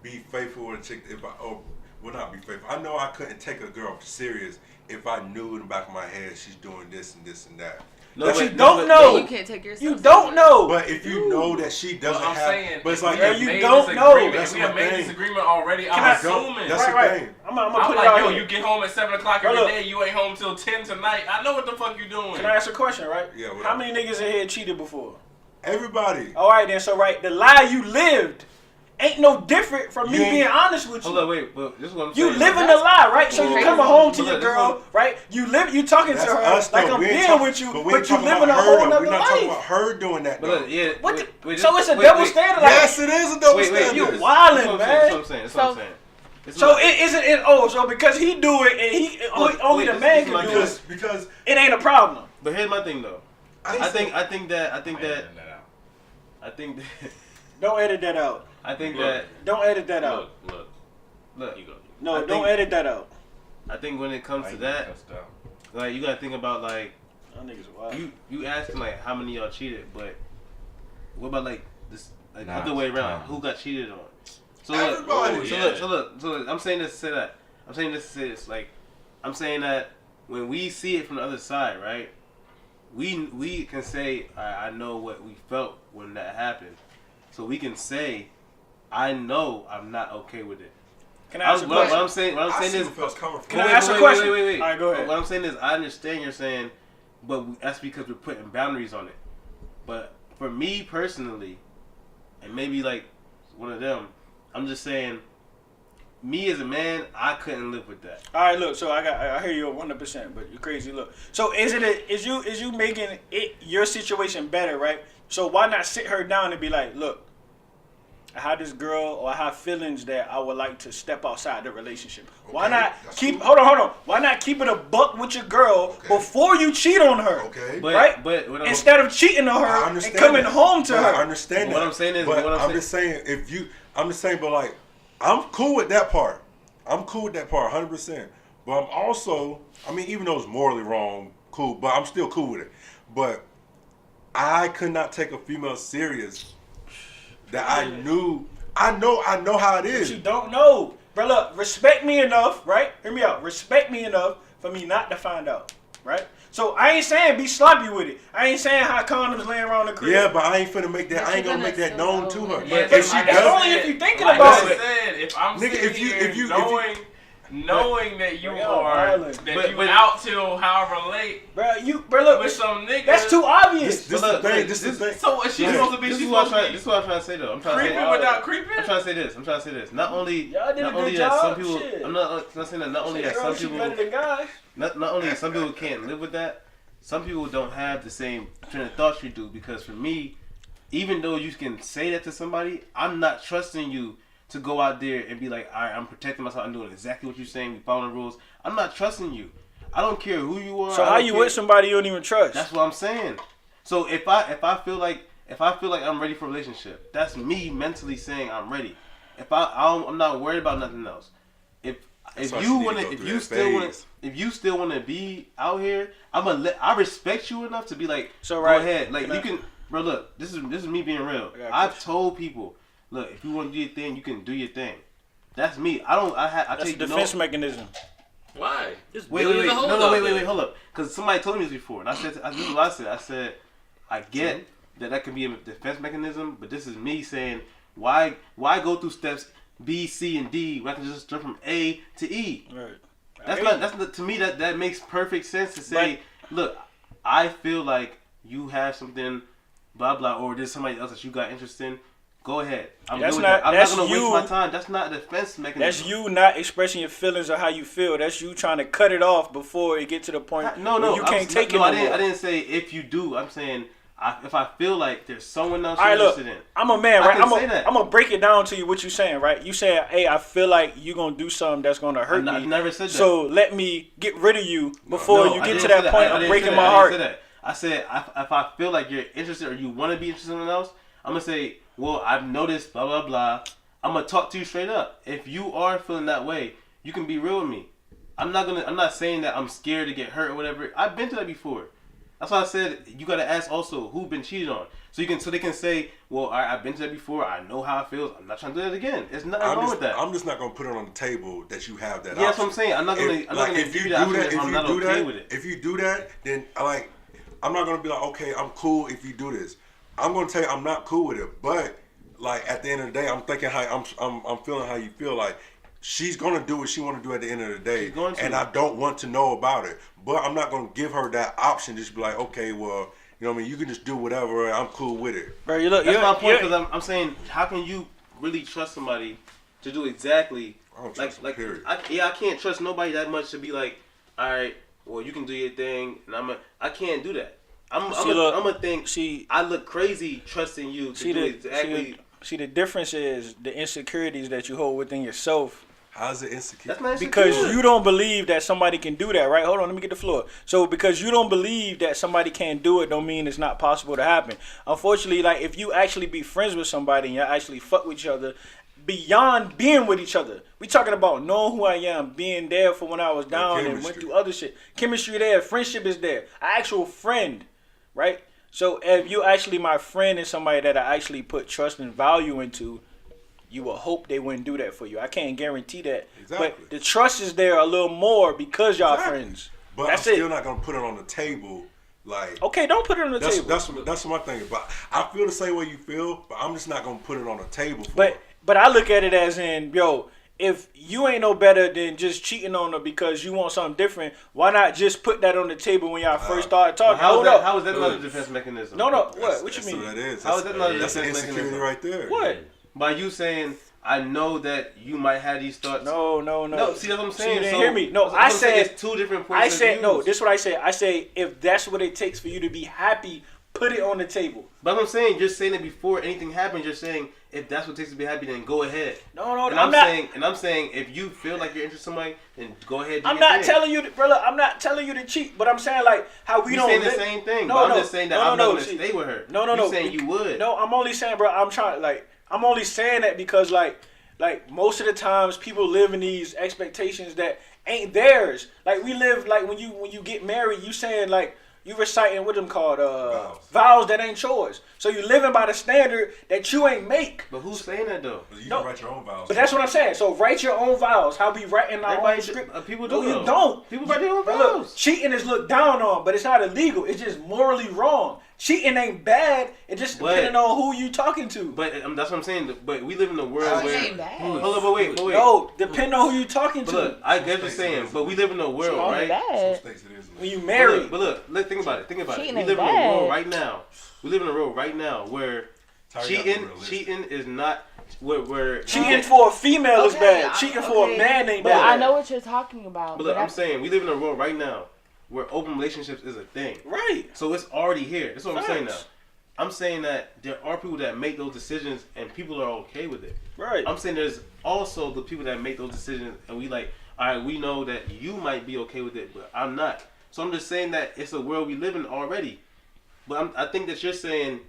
be faithful with a chick if not be faithful. I know I couldn't take a girl serious if I knew in the back of my head she's doing this and this and that. But you don't know. You can't take yourself. You don't know. But if you know that she doesn't I'm have, saying, but it's like Yeah, if you we don't made this know. agreement- That's If we have my made thing. this agreement already, Can I'm I- assuming. That's the right. thing. I'm gonna I'm put like, it out yo, here. you get home at 7 o'clock Bro, every look. day. You ain't home till 10 tonight. I know what the fuck you doing. Can I ask a question, right? Yeah, what How up? many niggas in here cheated before? Everybody. All right, then. So, the lie you lived ain't no different from me You ain't- being honest with you. Hold on, wait, but this is what I'm You saying. living the lie, right? So you Crazy. coming home to But your look, this girl, one- right? You talking to That's her us like though. I'm We ain't being talk- with you, we but ain't you talking living a about whole her, though. nother We're not talking about life. her doing that But though. look, yeah. What wait, the- wait, so this- it's a wait, double wait. standard. Like, Yes, it is a double Wait, wait, standard. you That's wildin', what I'm saying, man. That's what I'm saying. That's what I'm So- saying. It's So not- it isn't it? Oh, so because he do it and he only the this man is can my do thing. it, because it ain't a problem. But here's my thing though. I think that Don't edit that out. I think Look. that Don't edit that out. look. You go. No, I don't think- edit that out. I think when it comes to that, you gotta think about Y'all niggas wild. you asking how many of y'all cheated, but what about this Nah, other way around? nah. Who got cheated on? So Everybody. look, so look. I'm saying this to say that. I'm saying this. I'm saying that when we see it from the other side, right? We can say I know what we felt when that happened, so we can say, I know I'm not okay with it. Can I ask a question? What I'm saying is, Can I ask a question? Wait. All right, go ahead. What I'm saying is, I understand you're saying, but that's because we're putting boundaries on it. But for me personally, and maybe like one of them, I'm just saying, me as a man, I couldn't live with that. All right, look. So I hear you 100%, but you're crazy. Look. So is you making it your situation better, right? So why not sit her down and be like, look, I have this girl, or I have feelings that I would like to step outside the relationship. Okay, why not keep? Cool. Hold on. Why not keep it a buck with your girl before you cheat on her? Okay, right. But instead of cheating on her and coming home to her. I understand that. What I'm saying is, I'm just saying, but like, I'm cool with that part. I'm cool with that part, 100%. But I'm also, I mean, even though it's morally wrong, cool. But I'm still cool with it. But I could not take a female serious. That I know how it is. But you don't know. Bro, look, respect me enough, right? Hear me out. Respect me enough for me not to find out, right? So I ain't saying be sloppy with it. I ain't saying how condoms laying around the crib. Yeah, but I ain't finna make that. I ain't gonna make that known to her. Yeah, but that's only if you thinking about it. If I'm sitting here knowing that you are out till however late, bro, look with some nigga. That's too obvious. This is the thing. So what she's supposed to be? This is what I'm trying to say though. I'm trying creeping to say, without creeping. I'm trying to say this. Not only that some people. Shit. I'm not saying that. Not only that some people. Better than guys. Not only some people can't live with that. Some people don't have the same train of thoughts you do. Because for me, even though you can say that to somebody, I'm not trusting you to go out there and be like, all right, I'm protecting myself. I'm doing exactly what you're saying. We following the rules. I'm not trusting you. I don't care who you are. So how you with somebody you don't even trust? That's what I'm saying. So if I feel like I'm ready for a relationship, that's me mentally saying I'm ready. I'm not worried about nothing else. If you still want to be out here, I respect you enough to be like, so right, go ahead. Like you can, bro. Look, this is me being real. I've told people, look, if you want to do your thing, you can do your thing. That's me. That's a defense mechanism. Why? Wait, hold up. Because somebody told me this before, and this is what I said. I said, I get that can be a defense mechanism, but this is me saying, why go through steps B, C, and D when I can just jump from A to E? Right. To me that makes perfect sense to say, look, I feel like you have something, blah blah, or there's somebody else that you got interest in. Go ahead. I'm not gonna waste my time. That's not a defense mechanism. That's you not expressing your feelings or how you feel. That's you trying to cut it off before it get to the point where you can't take it anymore. I didn't say if you do. I'm saying if I feel like there's someone else you're interested in. I'm a man, right? I'm gonna break it down to you what you're saying, right? You say, hey, I feel like you're gonna do something that's gonna hurt me. I've never said that. So let me get rid of you before you get to that point of breaking my heart. I said if I feel like you're interested or you want to be interested in someone else, I'm gonna say, well, I've noticed, blah, blah, blah. I'm going to talk to you straight up. If you are feeling that way, you can be real with me. I'm not saying that I'm scared to get hurt or whatever. I've been to that before. That's why I said you got to ask also who been cheated on. So they can say, well, all right, I've been to that before. I know how it feels. I'm not trying to do that again. There's nothing wrong with that. I'm just not going to put it on the table that you have that option. That's what I'm saying. I'm not going to give you that option if I'm not okay with it. If you do that, then I'm not going to be like, okay, I'm cool if you do this. I'm gonna tell you I'm not cool with it, but like at the end of the day, I'm thinking how I'm feeling how you feel. Like she's gonna do what she want to do at the end of the day, and I don't want to know about it. But I'm not gonna give her that option. Just be like, okay, well, you know what I mean? You can just do whatever. I'm cool with it. Bro, that's my point because I'm saying, how can you really trust somebody to do exactly period. I can't trust nobody that much to be like, all right, well, you can do your thing, and I can't do that. I'm gonna think I look crazy trusting you to do exactly. See, the difference is the insecurities that you hold within yourself. How's it insecure? That's not insecure. Because you don't believe that somebody can do that, right? Hold on, let me get the floor. So because you don't believe that somebody can do it, don't mean it's not possible to happen. Unfortunately, like if you actually be friends with somebody and you actually fuck with each other, beyond being with each other, we talking about knowing who I am, being there for when I was down and went through other shit. Chemistry there, friendship is there, an actual friend. Right? So if you actually my friend and somebody that I actually put trust and value into, you will hope they wouldn't do that for you. I can't guarantee that. Exactly. But the trust is there a little more because y'all friends. But I'm still not going to put it on the table Like, Okay, don't put it on the table. That's my thing. But I feel the same way you feel, but I'm just not gonna put it on the table. For her. But I look at it as in, yo, if you ain't no better than just cheating on her because you want something different, why not just put that on the table when y'all first started talking? How is that not a defense mechanism? No. What you mean? That is. How is that not a That's an defense insecurity mechanism? right there. What? By you saying, I know that you might have these thoughts. No. No, see, that's what I'm saying. You didn't So, hear me. No, that's what I I'm saying. said It's two different points I of said views. no. This is what I said. I say if that's what it takes for you to be happy, put it on the table. But I'm saying, you're saying it before anything happens. You're saying if that's what it takes to be happy, then go ahead. No, And I'm saying if you feel like you're interested in somebody, then go ahead. I'm not telling you, brother. I'm not telling you to cheat, but I'm saying like how we don't. You're saying the same thing. No, but no, I'm just saying that no, I'm not no, gonna stay with her. No. You're saying you would. No, I'm only saying, bro. I'm only saying that because like most of the times people live in these expectations that ain't theirs. Like we live like when you get married, you saying like you reciting what them called vows that ain't yours. So you living by the standard that you ain't make. But who's saying that though? You can write your own vows. But that's what I'm saying. So write your own vows. How we writing our own script. People do. No, you though. don't. People write their own But vows. look, cheating is looked down on, but it's not illegal. It's just morally wrong. Cheating ain't bad. It just depending on who you talking to. But that's what I'm saying. But we live in a world where. ain't bad. Hold on, but wait. No, depending on who you talking But to. look, I get what you're saying. But we live in a world, right? Bad. When you married. But look, think about it. Cheating We ain't live in a bad. world right now. We live in a world right now where cheating is not where Cheating for a female is Okay, bad. Cheating for a man ain't But bad. I know what you're talking about. But look, I'm saying we live in a world right now where open relationships is a thing. Right. So it's already here. That's what I'm saying now. Facts. I'm saying that there are people that make those decisions and people are okay with it. Right. I'm saying there's also the people that make those decisions and we like, all right, we know that you might be okay with it, but I'm not. So I'm just saying that it's a world we live in already. But I think that you're saying,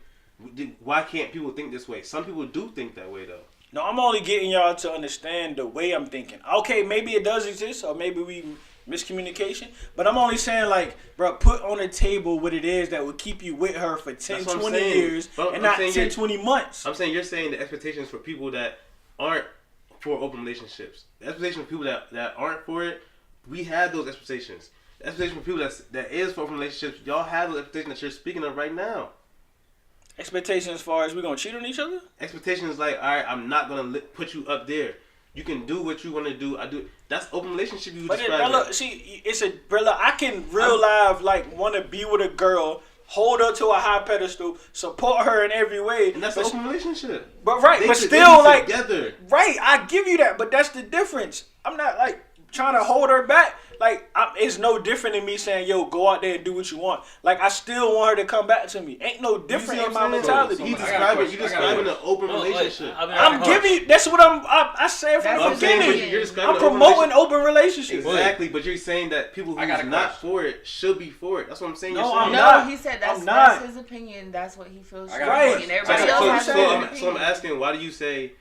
why can't people think this way? Some people do think that way though. No, I'm only getting y'all to understand the way I'm thinking. Okay, maybe it does exist, or maybe we miscommunication. But I'm only saying, like, bro, put on the table what it is that would keep you with her for 10, 20 years, and not 10, 20 months. I'm saying you're saying the expectations for people that aren't for open relationships. The expectations for people that aren't for it, we have those expectations. The expectation for people that is for open relationships, y'all have those expectations that you're speaking of right now. Expectations as far as we gonna cheat on each other? Expectations like, all right, I'm not gonna put you up there. You can do what you want to do. I do. That's open relationship. You But describe look, see, it's a brother. I can real life like want to be with a girl, hold her to a high pedestal, support her in every way. and that's an open relationship. But right, They but should- still they be like together. right. I give you that, but that's the difference. I'm not like trying to hold her back. Like it's no different than me saying, "Yo, go out there and do what you want." Like I still want her to come back to me. Ain't no different in my mentality. You describing an open relationship. I'm giving you. That's what I said from the That's beginning. You're describing I'm an open promoting relationship. open relationships. Exactly, but you're saying that people I got who's a not question. for it should be for it. That's what I'm saying. No, you're saying. I'm No, not. he said I'm that's not. his opinion. That's what he feels. I got a right. question. And everybody else has so their I'm- opinion. So I'm asking, why do you say,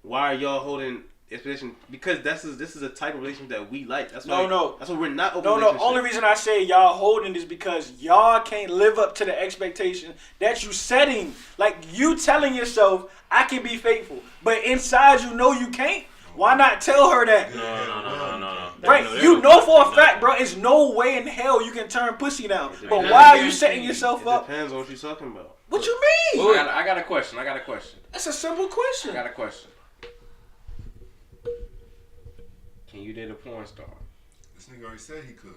why are y'all holding expectation? Because this is a type of relationship that we like. That's why. No. That's why we're not open No, relationship. only reason I say y'all holding is because y'all can't live up to the expectation that you setting. Like you telling yourself, I can be faithful, but inside you know you can't. Why not tell her that? No. Right, you know for a fact, bro, it's no way in hell you can turn pussy down. But why are you setting yourself It up? depends on what you're talking about. What you mean? I got a question. That's a simple I question. got a question. Can you date a porn star? This nigga already said he could.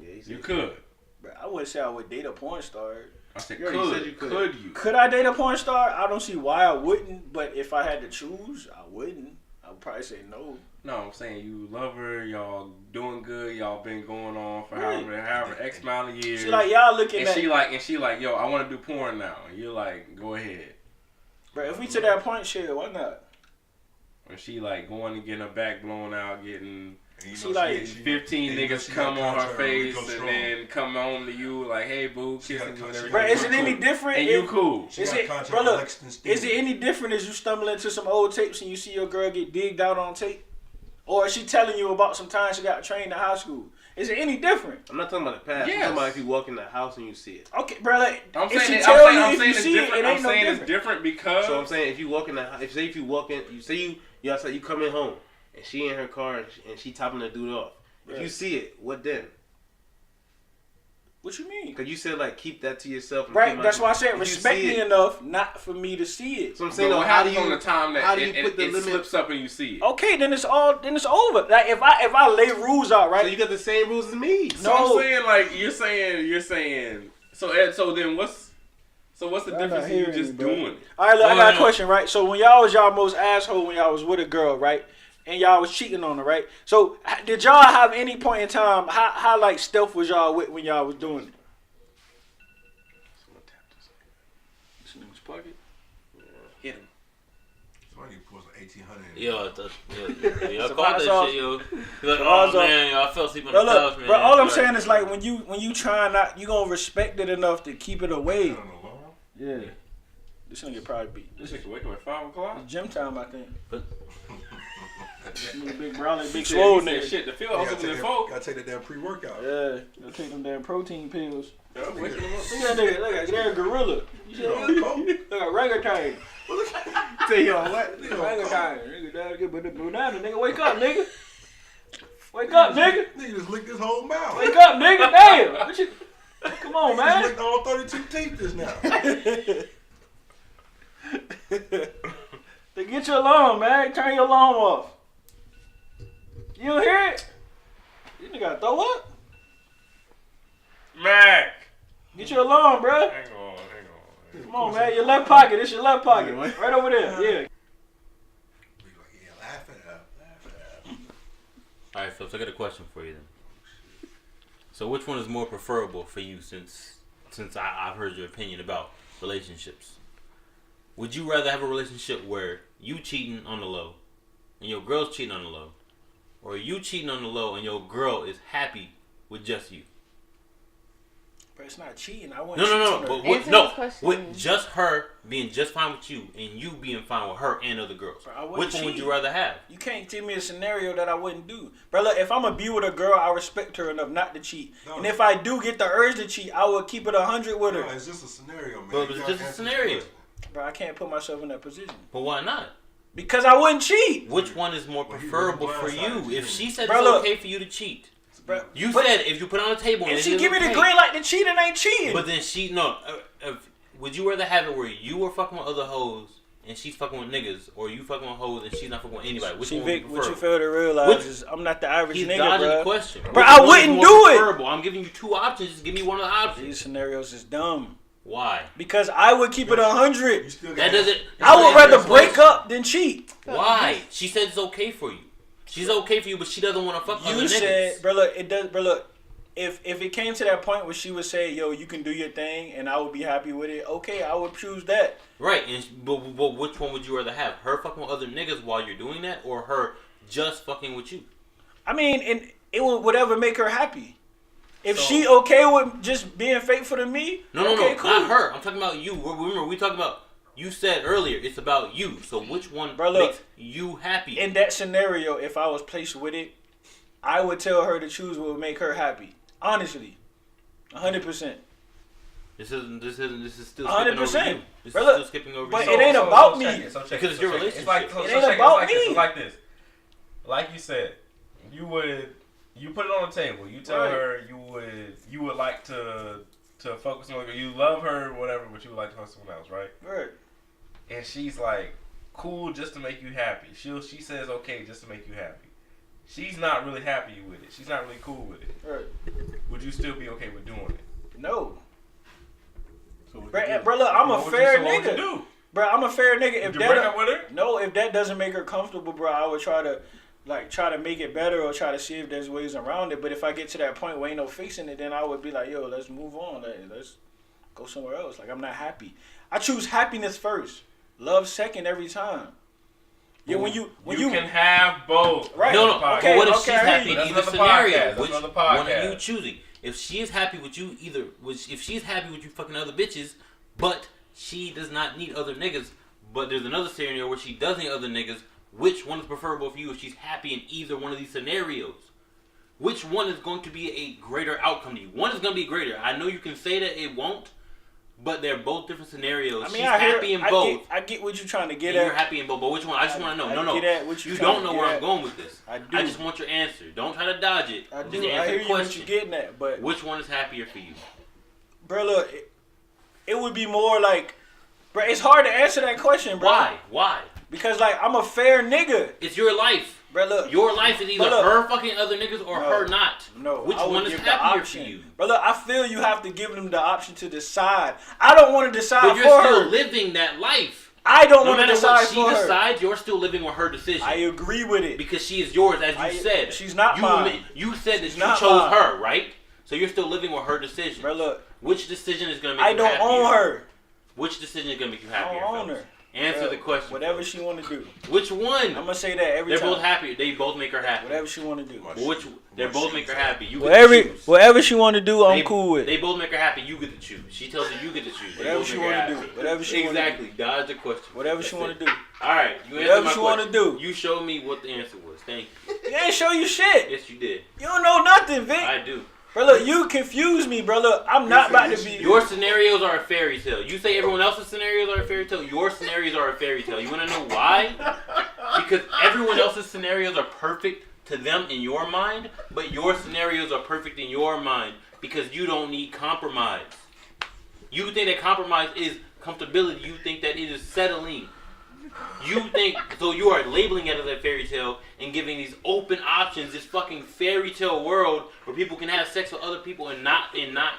Yeah, he said You could. Bro, I wouldn't say I would date a porn star. I said You already said could. you could. Could you? Could I date a porn star? I don't see why I wouldn't, but if I had to choose, I wouldn't. I would probably say no. No, I'm saying you love her. Y'all doing good. Y'all been going on for Right. however X amount of years. See, like y'all looking and at, she like, yo, I want to do porn now. And you're like, go ahead. bro. If we to that point, shit, why not? Or she like going and getting her back blown out, getting And you She know like- 15 and you know niggas she come got on her contract face with Rico and Strong. then come home to you like, hey boo, She kissing got you and contract. everything. Bro, is it You any cool. different? And you cool. She Is got it, contract bro, with look, Lexington is Stevens. it any different as you stumble into some old tapes and you see your girl get digged out on tape? Or is she telling you about some time she got trained in high school? Is it any different? I'm not talking about the past. Yes. I'm talking about if you walk in the house and you see it. Okay, bro, like, I'm if she saying, tell you I'm if saying you it's see it, different. it I'm ain't no saying it's different. different because So I'm saying if you walk in the house, if you walk in, you outside, you come in home and she in her car and she topping the dude off. If Right. you see it, what then? What you mean? Because you said like keep that to yourself. And Right, keep that's why I said if you respect see me it- enough not for me to see it. So I'm saying, But what how do happens you on the time that how do you it put the limit? slips up and you see it? Okay, then it's over. Like if I lay rules out, right? So you got the same rules as me. So I'm saying, like, you're saying. So Ed, then what's the difference in you just doing it? All right, look, I got a no. question, right? So when y'all was y'all most asshole when y'all was with a girl, right? And y'all was cheating on her, right? So did y'all have any point in time how like stealth was y'all with when y'all was doing it? This nigga's pocket. Hit him. Somebody put some 1800 in Yo, It's a call box that off. shit, yo. You're like, Box oh off. man, yo, I fell asleep on Bro, the look, couch, man. bro, all I'm Like, saying is like when you try not, you gonna respect it enough to keep it away. Yeah. This nigga probably beat. This nigga wake up at 5 o'clock. It's gym time, I think. But- Big brownie, big He swole said, nigga. shit, the field You house gotta open take at that, 4. gotta take that damn pre-workout. Yeah, go take them damn protein pills. Yeah, I'm waking him up. Look at that nigga, look at that gorilla. You see that? Look at orangutan. Say yo, what? Orangutan. Nigga, that get banana. Nigga, wake up, nigga. Wake up, nigga. Nigga just licked his whole mouth. Wake up, nigga. Damn. What you? Come on, He just man. licked all 32 teeth just now. Then get your alarm, man. Turn your alarm off. You don't hear it? You nigga gotta throw up. Mac. Get your alarm, bruh. Hang on. Come on, man. Your left pocket. This your left pocket. Right over there. Yeah. Be like, yeah, laugh it up. All right, Phillips, I got a question for you then. So, which one is more preferable for you since I've heard your opinion about relationships? Would you rather have a relationship where you cheating on the low and your girl's cheating on the low, or you cheating on the low and your girl is happy with just you? But it's not cheating. I want No. But Answer this question. with just her being just fine with you and you being fine with her and other girls. Bro, I wouldn't Which one would cheat. you rather have? You can't tell me a scenario that I wouldn't do. Bro, look, if I'm going to be with a girl, I respect her enough not to cheat. No. And if I do get the urge to cheat, I will keep it 100 with her. No, it's just a scenario, man. But You it's gotta just a answer scenario. this question. Bro, I can't put myself in that position. But why not? Because I wouldn't cheat. Which one is more Well, he preferable was for blindsided, you? If too. she said Bro, it's look. okay for you to cheat, Bro, you but said if you put it on the table and if it she is give me the okay. green light to cheat, it ain't cheating. But then she would you rather have it where you were fucking with other hoes and she's fucking with niggas, or you fucking with hoes and she's not fucking with anybody? Which See, one would you Vic, what you prefer? fail to realize Which- is I'm not the average He's nigga, dodging bro. the question. Bro, Which I one is wouldn't more do it. preferable? I'm giving you two options. Just give me one of the options. These scenarios is dumb. Why? Because I would keep it You 100. still That gotta doesn't. I would that's rather not break answering up than cheat. Why? She said it's okay for you. She's okay for you, but she doesn't want to fuck other You niggas. said, bro, look, it does, bro, look. If it came to that point where she would say, yo, you can do your thing, and I would be happy with it, okay, I would choose that. Right, but which one would you rather have? Her fucking with other niggas while you're doing that, or her just fucking with you? I mean, and it would whatever make her happy. If she okay with just being faithful to me, No, okay, cool. not her. I'm talking about you. Remember, we talking about. You said earlier it's about you. So which one Bro, look, makes you happy? In that scenario, if I was placed with it, I would tell her to choose what would make her happy. Honestly, 100%. This is still 100%. skipping over you. This Bro, is look, still skipping over but you. it ain't about me. check it. Because it's your It's like, relationship. It ain't about me. It's like this. Like you said, you put it on the table. You tell Right. her you would like to focus on, you love her, whatever, but you would like to fuck someone else, right? Right. And she's like, cool, just to make you happy. She says okay, just to make you happy. She's not really happy with it. She's not really cool with it. Right. Would you still be okay with doing it? No. So what Bro, you do? bro, look, I'm a What would fair you- what would you nigga. do? Bro, I'm a fair nigga. Would you break up with her? No, if that doesn't make her comfortable, bro, I would try to make it better or try to see if there's ways around it. But if I get to that point where ain't no fixing it, then I would be like, yo, let's move on. Let's go somewhere else. Like, I'm not happy. I choose happiness first. Love second every time. Yeah, when you can have both. Right. No. Podcast. But what if okay, she's I hear happy you. in That's either another scenario? podcast. That's Which another one are podcast. you choosing? If she is happy with you, if she's happy with you fucking other bitches, but she does not need other niggas, but there's another scenario where she does need other niggas, which one is preferable for you if she's happy in either one of these scenarios? Which one is going to be a greater outcome to you? One is going to be greater. I know you can say that it won't, But they're both different scenarios. I mean, She's happy in both. I get what you're trying to get and at. You're happy in both. But which one? I just want to know. No. Get at what You don't know where I'm going with this. I do. I just want your answer. Don't try to dodge it. I Just do. answer I hear the you what question. you're getting at, but Which one is happier for you? bro, look, it would be more like, bro, it's hard to answer that question, bro. Why? Because like I'm a fair nigga, It's your life. bro. Look, Your life is either But look, her fucking other niggas or no, her not. no. Which I would one is give the happier for option. you? Bro, look, I feel you have to give them the option to decide. I don't want to decide But you're for still her. living that life. I don't No want to matter decide what she for her. decides, you're still living with her decision. I agree with it. Because she is yours, as you said. She's not you mine. You said that She's you not chose mine. her, right? So you're still living with her decision. Bro, look, Which decision is going to make I you don't happier? own her. Which decision is going to make you I happier? don't own fellas? her. Answer Bro, the question. Whatever she want to do. Which one? I'm gonna say that every They're time. both happy. They both make her happy. Whatever she want to do. Well, they both make her happy. You get Whatever, to choose. whatever she want to do, I'm They- cool with. They both make her happy. You get to choose. She tells you get to choose. They Whatever both she make her want to happy. do. Whatever she want to do. Exactly. Dodge the question. Whatever she That's want it. to do. All right. You answered Whatever my she want to question. do. You showed me what the answer was. Thank you. It ain't show you shit. Yes, you did. You don't know nothing, Vic. I do. Bro, look, you confuse me, bro. Look, I'm not about to be. Your scenarios are a fairy tale. You say everyone else's scenarios are a fairy tale. Your scenarios are a fairy tale. You want to know why? Because everyone else's scenarios are perfect to them in your mind, but your scenarios are perfect in your mind because you don't need compromise. You think that compromise is comfortability. You think that it is settling. You think, so you are labeling it as a fairy tale and giving these open options, this fucking fairy tale world where people can have sex with other people and not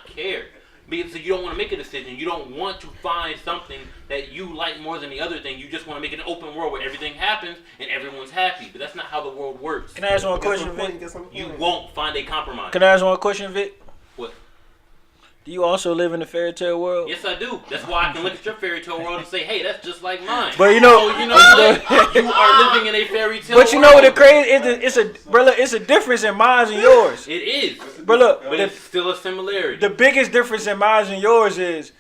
care. Because you don't want to make a decision. You don't want to find something that you like more than the other thing. You just want to make an open world where everything happens and everyone's happy. But that's not how the world works. Can I ask one question, Vic? You won't find a compromise. Can I ask one question, Vic? What? Do you also live in a fairy tale world? Yes, I do. That's why I can look at your fairy tale world and say, hey, that's just like mine. But you know, So you know what? You are living in a fairy tale But you know world. what the crazy is? It's a difference in mine and yours. It is. But look, But it's still a similarity. the biggest difference in mine and yours is,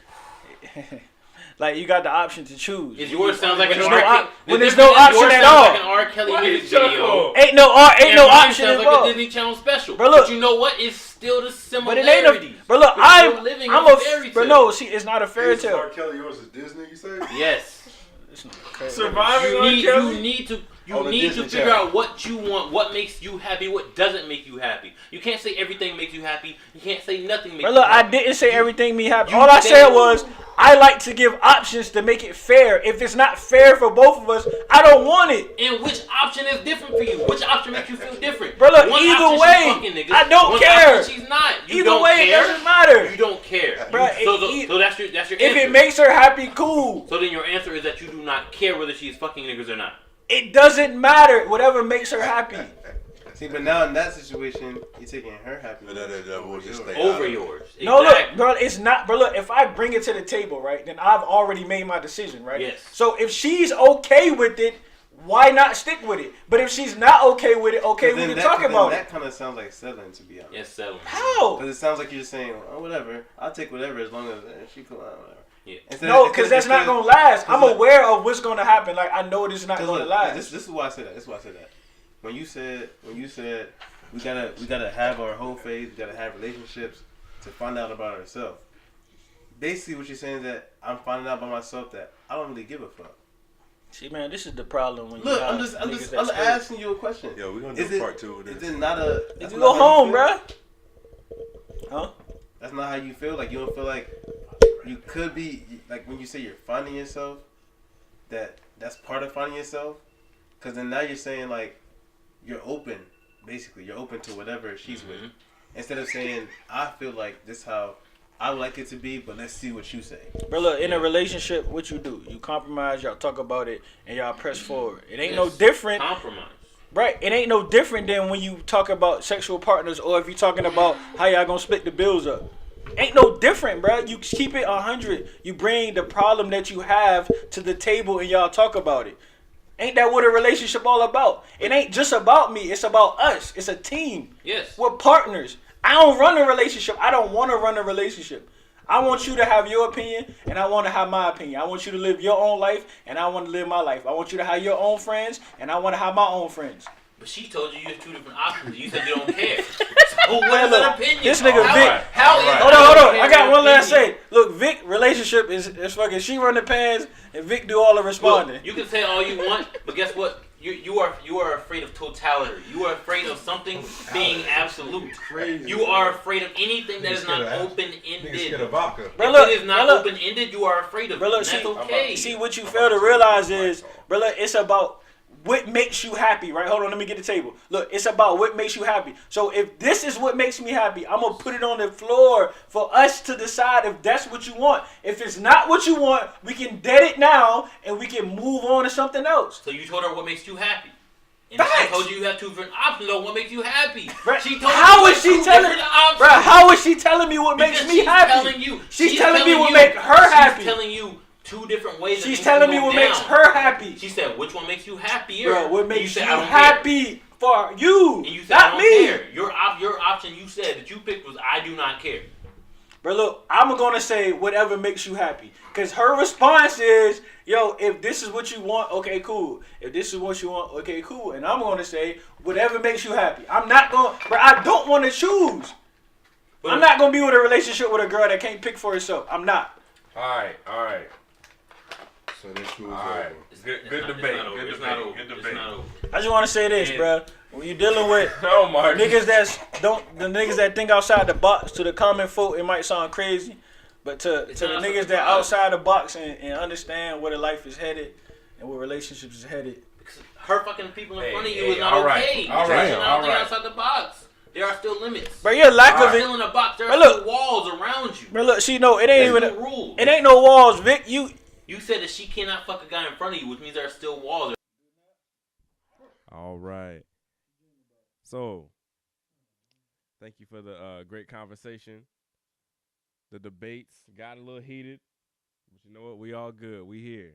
like, you got the option to choose. Is yours sounds like an There's R. no Kelly. op- when The there's no difference is option yours at sounds all. Like an R. Kelly music video. Ain't And no mine option sounds like a involved. Disney Channel special. But look- you know what? It's still the But similarity. it ain't a. But look, You're still living I'm in a fairy But tale. no, see, it's not a fairy Yours is R. tale. Kelly, yours is Disney, you say? Yes. Surviving You on need Kelly? On the to Disney figure Channel. out what you want, what makes you happy, what doesn't make you happy. You can't say everything makes you happy. You can't say nothing makes But you look, I happy. didn't say everything me happy. you All I said said- was I like to give options to make it fair. If it's not fair for both of us, I don't want it. And which option is different for you? Which option makes you feel different? Bro, look, One either option she's way, fucking niggas. I don't One care. option she's not. You Either don't way, care. it doesn't matter. You don't care. Bruh, So that's your answer. If it makes her happy, cool. So then your answer is that you do not care whether she's fucking niggas or not. It doesn't matter. Whatever makes her happy. See, but now in that situation, you're taking her happiness That will just stay Over out of it. yours. No, Exactly. look, bro, it's not, bro. Look, if I bring it to the table, right, then I've already made my decision, right? Yes. So if she's okay with it, why not stick with it? But if she's not okay with it, okay, we can talk about that it. kind of sounds like settling, to be honest. Yes, settling. How? Because it sounds like you're just saying, oh, whatever. I'll take whatever as long as she cool, whatever. Yeah. No, because that's not gonna last. I'm like- aware of what's gonna happen. Like I know this is not gonna last. This is why I said that. This is why I said that. When you said we gotta have our whole phase, we gotta have relationships to find out about ourselves. Basically, what you're saying is that I'm finding out about myself that I don't really give a fuck. See, man, this is the problem when you Look, have I'm niggas just that's crazy. asking you a question. Yo, we're gonna Is do it- part 2 of Is this. it not a? If that's you not go how home, feel? bruh. Huh? That's not how you feel. Like you don't feel like you could be like when you say you're finding yourself. That's part of finding yourself. Because then now you're saying like you're open. Basically, you're open to whatever she's with. Instead of saying I feel like this how I would like it to be, but let's see what you say. Bro, look, in a relationship, what you do? You compromise, y'all talk about it, and y'all press forward. It ain't no Yes. different. Compromise. Right, it ain't no different than when you talk about sexual partners or if you're talking about how y'all gonna split the bills up. Ain't no different, bro. You keep it 100. You bring the problem that you have to the table and y'all talk about it. Ain't that what a relationship all about? It ain't just about me. It's about us. It's a team. Yes. We're partners. I don't run a relationship. I don't want to run a relationship. I want you to have your opinion, and I want to have my opinion. I want you to live your own life, and I want to live my life. I want you to have your own friends, and I want to have my own friends. But she told you you have two different options. You said you don't care. What is an opinion? This nigga How- Vic. How is Hold an on. I got one last opinion? say. Look, Vic relationship is fucking. She run the pants and Vic do all the responding. Look, you can say all you want, but guess what? You are afraid of totality. You are afraid of something being absolute. Crazy. You are afraid of anything that is not Niggas open-ended. scared of vodka. Bro, look, if it is not bro, look. open-ended, you are afraid of Bro, it. look, And that's okay. See, what you fail to realize is, bro, look, it's about what makes you happy, right? Hold on, let me get the table. Look, it's about what makes you happy. So if this is what makes me happy, I'm going to put it on the floor for us to decide if that's what you want. If it's not what you want, we can dead it now and we can move on to something else. So you told her what makes you happy. And Facts. she told you have two different options on what makes you happy. Bruh, She told how you is she two telling? different options. Bro, how is she telling me what Because makes me she's happy? Telling you, She's telling me what makes her happy. She's telling you two different ways. that She's things telling can me go what down. makes her happy. She said, "Which one makes you happier?" Bro, what And makes you said, "I don't happy for you? And you said, Not "I don't me." care." Your option you said that you picked was, "I do not care." Bro, look, I'm going to say whatever makes you happy. Because her response is, yo, if this is what you want, okay, cool. If this is what you want, okay, cool. And I'm going to say whatever makes you happy. I'm not going, bro, I don't want to choose. But I'm not going to be with a relationship with a girl that can't pick for herself. I'm not. All right. So this shit was All right. over. Good It's debate. not over. Good It's debate. not over. Good It's debate. not over. I just want to say this, And- bro. When you're dealing with No, Mark. niggas the niggas that think outside the box, to the common folk, it might sound crazy. But to the not niggas that outside the box and understand where the life is headed and where relationships is headed. Because her fucking people in front of you hey, is not all right, okay. all You're right, not all thinking right. outside the box. There are still limits. But your lack You're of it. still in a box. There are But look- still walls around you. But look, see, no, it ain't There's even. no rules. It ain't no walls, Vic. You said that she cannot fuck a guy in front of you, which means there are still walls. All right. So, thank you for the great conversation. The debates got a little heated, but you know what? We all good. We here.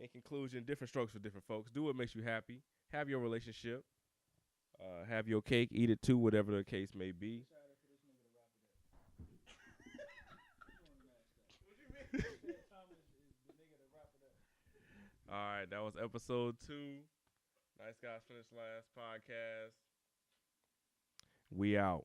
In conclusion, different strokes for different folks. Do what makes you happy. Have your relationship. Have your cake. Eat it too, whatever the case may be. All right, that was episode 2. Nice Guys Finish Last podcast. We out.